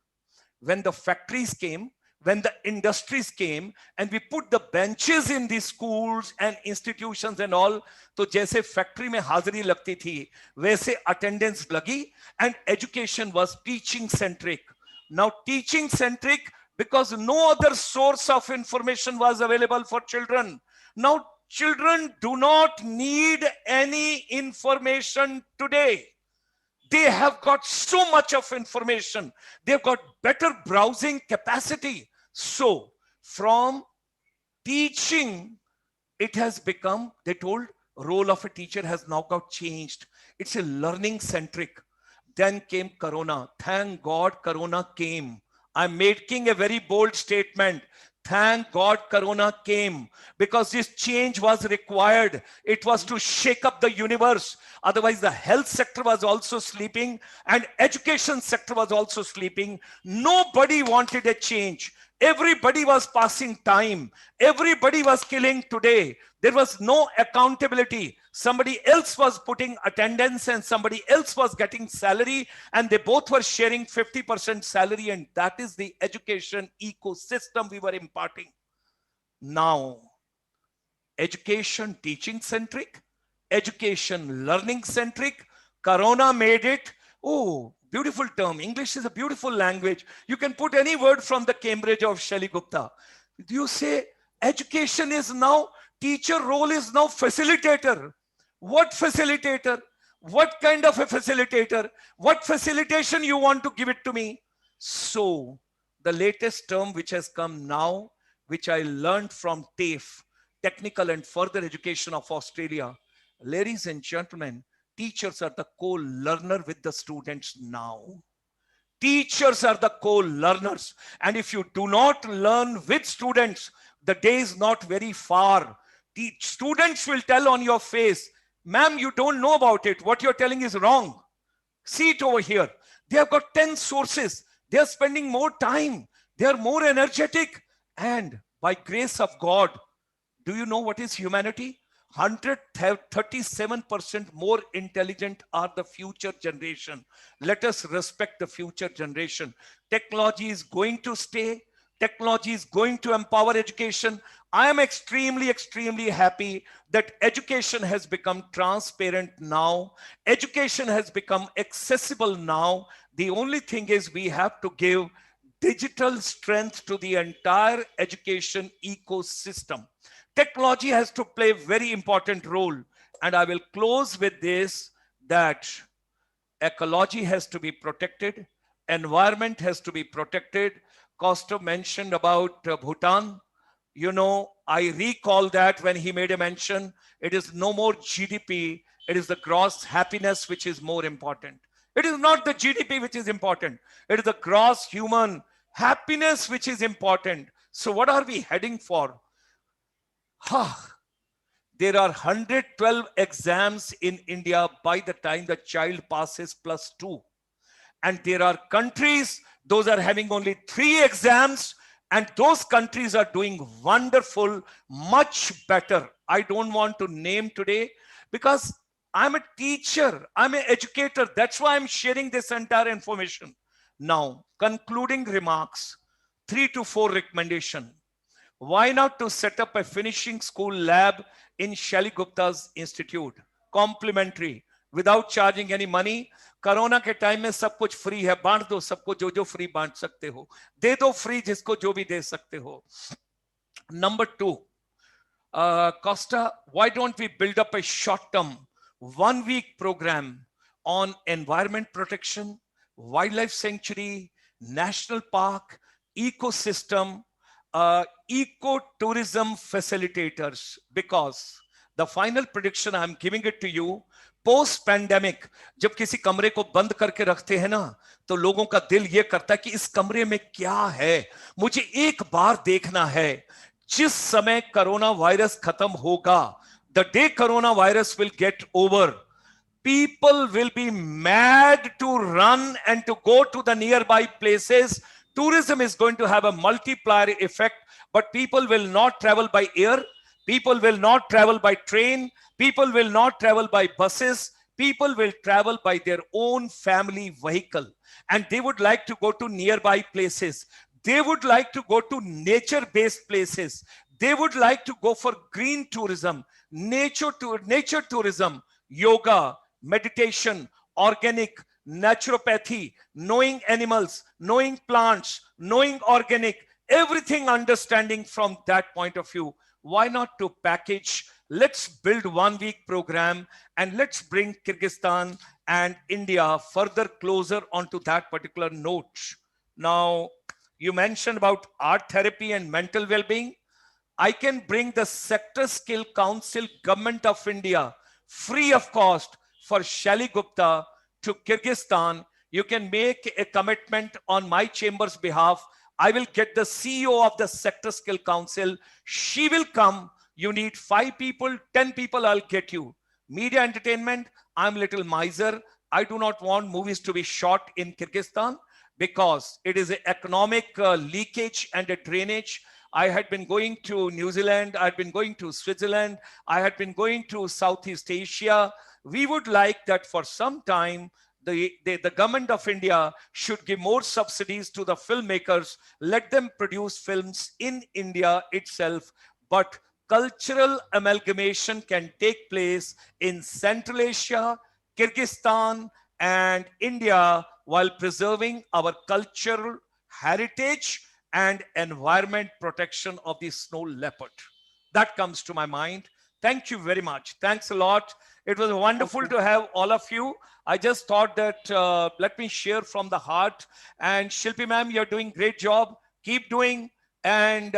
Speaker 1: when the factories came, when the industries came and we put the benches in the schools and institutions and all, तो जैसे factory में हाजिरी लगती थी, वैसे attendance लगी and education was teaching centric. Now teaching centric because no other source of information was available for children. Now children do not need any information today. They have got so much of information. They've got better browsing capacity. So from teaching, it has become, they told, role of a teacher has now got changed. It's a learning centric. Then came Corona. Thank God Corona came. I'm making a very bold statement. Thank God Corona came because this change was required. It was to shake up the universe. Otherwise, the health sector was also sleeping and education sector was also sleeping. Nobody wanted a change. Everybody was passing time. Everybody was killing today. There was no accountability. Somebody else was putting attendance and somebody else was getting salary and they both were sharing 50% salary, and that is the education ecosystem we were imparting. Now, education teaching centric, education learning centric. Corona made it, oh, beautiful term. English is a beautiful language. You can put any word from the Cambridge of Shelly Gupta. You say education is now, teacher role is now facilitator. What facilitator? What kind of a facilitator? What facilitation you want to give it to me? So the latest term which has come now, which I learned from TAFE, Technical and Further Education of Australia. Ladies and gentlemen, teachers are the co-learner with the students now. Teachers are the co-learners. And if you do not learn with students, the day is not very far. The students will tell on your face, ma'am, you don't know about it. What you're telling is wrong. See it over here. They have got 10 sources. They are spending more time. They are more energetic. And by grace of God, do you know what is humanity? 137% more intelligent are the future generation. Let us respect the future generation. Technology is going to stay. Technology is going to empower education. I am extremely, extremely happy that education has become transparent now. Education has become accessible now. The only thing is we have to give digital strength to the entire education ecosystem. Technology has to play a very important role. And I will close with this, that ecology has to be protected. Environment has to be protected. Costa mentioned about Bhutan. You know, I recall that when he made a mention, it is no more GDP. It is the gross happiness which is more important. It is not the GDP which is important. It is the gross human happiness which is important. So what are we heading for? There are 112 exams in India by the time the child passes +2. And there are countries, those are having only 3 exams, and those countries are doing wonderful, much better. I don't want to name today because I'm a teacher, I'm an educator. That's why I'm sharing this entire information. Now, concluding remarks, 3 to 4 recommendations. Why not to set up a finishing school lab in Shelly Gupta's institute? Complementary. without charging any money. Corona के time में सब कुछ free है, बांट दो सबको जो जो फ्री बांट सकते हो, दे दो फ्री जिसको जो भी दे सकते हो. Number 2, Costa, why don't we build up a short-term 1-week program on environment protection, wildlife sanctuary, national park, ecosystem, ecotourism facilitators, because the final prediction I'm giving it to you, post pandemic जब किसी कमरे को बंद करके रखते हैं ना, तो लोगों का दिल ये करता है कि इस कमरे में क्या है, मुझे एक बार देखना है. जिस समय कोरोना वायरस खत्म होगा, the day corona virus will get over, people will be mad to run and to go to the nearby places. Tourism is going to have a multiplier effect, but people will not travel by air. People will not travel by train. People will not travel by buses. People will travel by their own family vehicle. And they would like to go to nearby places. They would like to go to nature-based places. They would like to go for green tourism, nature tourism, yoga, meditation, organic, naturopathy, knowing animals, knowing plants, knowing organic, everything understanding from that point of view. Why not to package? Let's build 1-week program and let's bring Kyrgyzstan and India further closer onto that particular note. Now, you mentioned about art therapy and mental well-being. I can bring the Sector Skill Council, Government of India, free of cost for Shelly Gupta to Kyrgyzstan. You can make a commitment on my chamber's behalf. I will get the CEO of the Sector Skill Council. She will come. You need 5 people, 10 people, I'll get you. Media entertainment, I'm a little miser. I do not want movies to be shot in Kyrgyzstan because it is an economic leakage and a drainage. I had been going to New Zealand. I had been going to Switzerland. I had been going to Southeast Asia. We would like that for some time, the government of India should give more subsidies to the filmmakers. Let them produce films in India itself. But cultural amalgamation can take place in Central Asia, Kyrgyzstan, and India while preserving our cultural heritage and environment protection of the snow leopard. That comes to my mind. Thank you very much. Thanks a lot. It was wonderful to have all of you. I just thought that let me share from the heart. And Shilpi ma'am, you're doing great job. Keep doing. And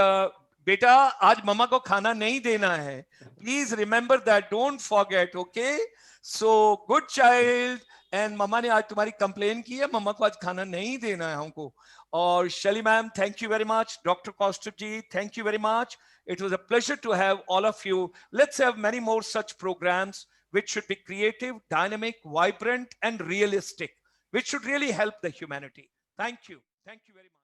Speaker 1: beta, aaj mama ko khana nahi dena hai. Please remember that. Don't forget, okay? So, good child. And mama ne aaj tumhari complain ki hai, mama ko aaj khana nahi dena hai humko. Or Shelly ma'am, thank you very much. Dr. Kaustup ji, thank you very much. It was a pleasure to have all of you. Let's have many more such programs which should be creative, dynamic, vibrant, and realistic, which should really help the humanity. Thank you. Thank you very much.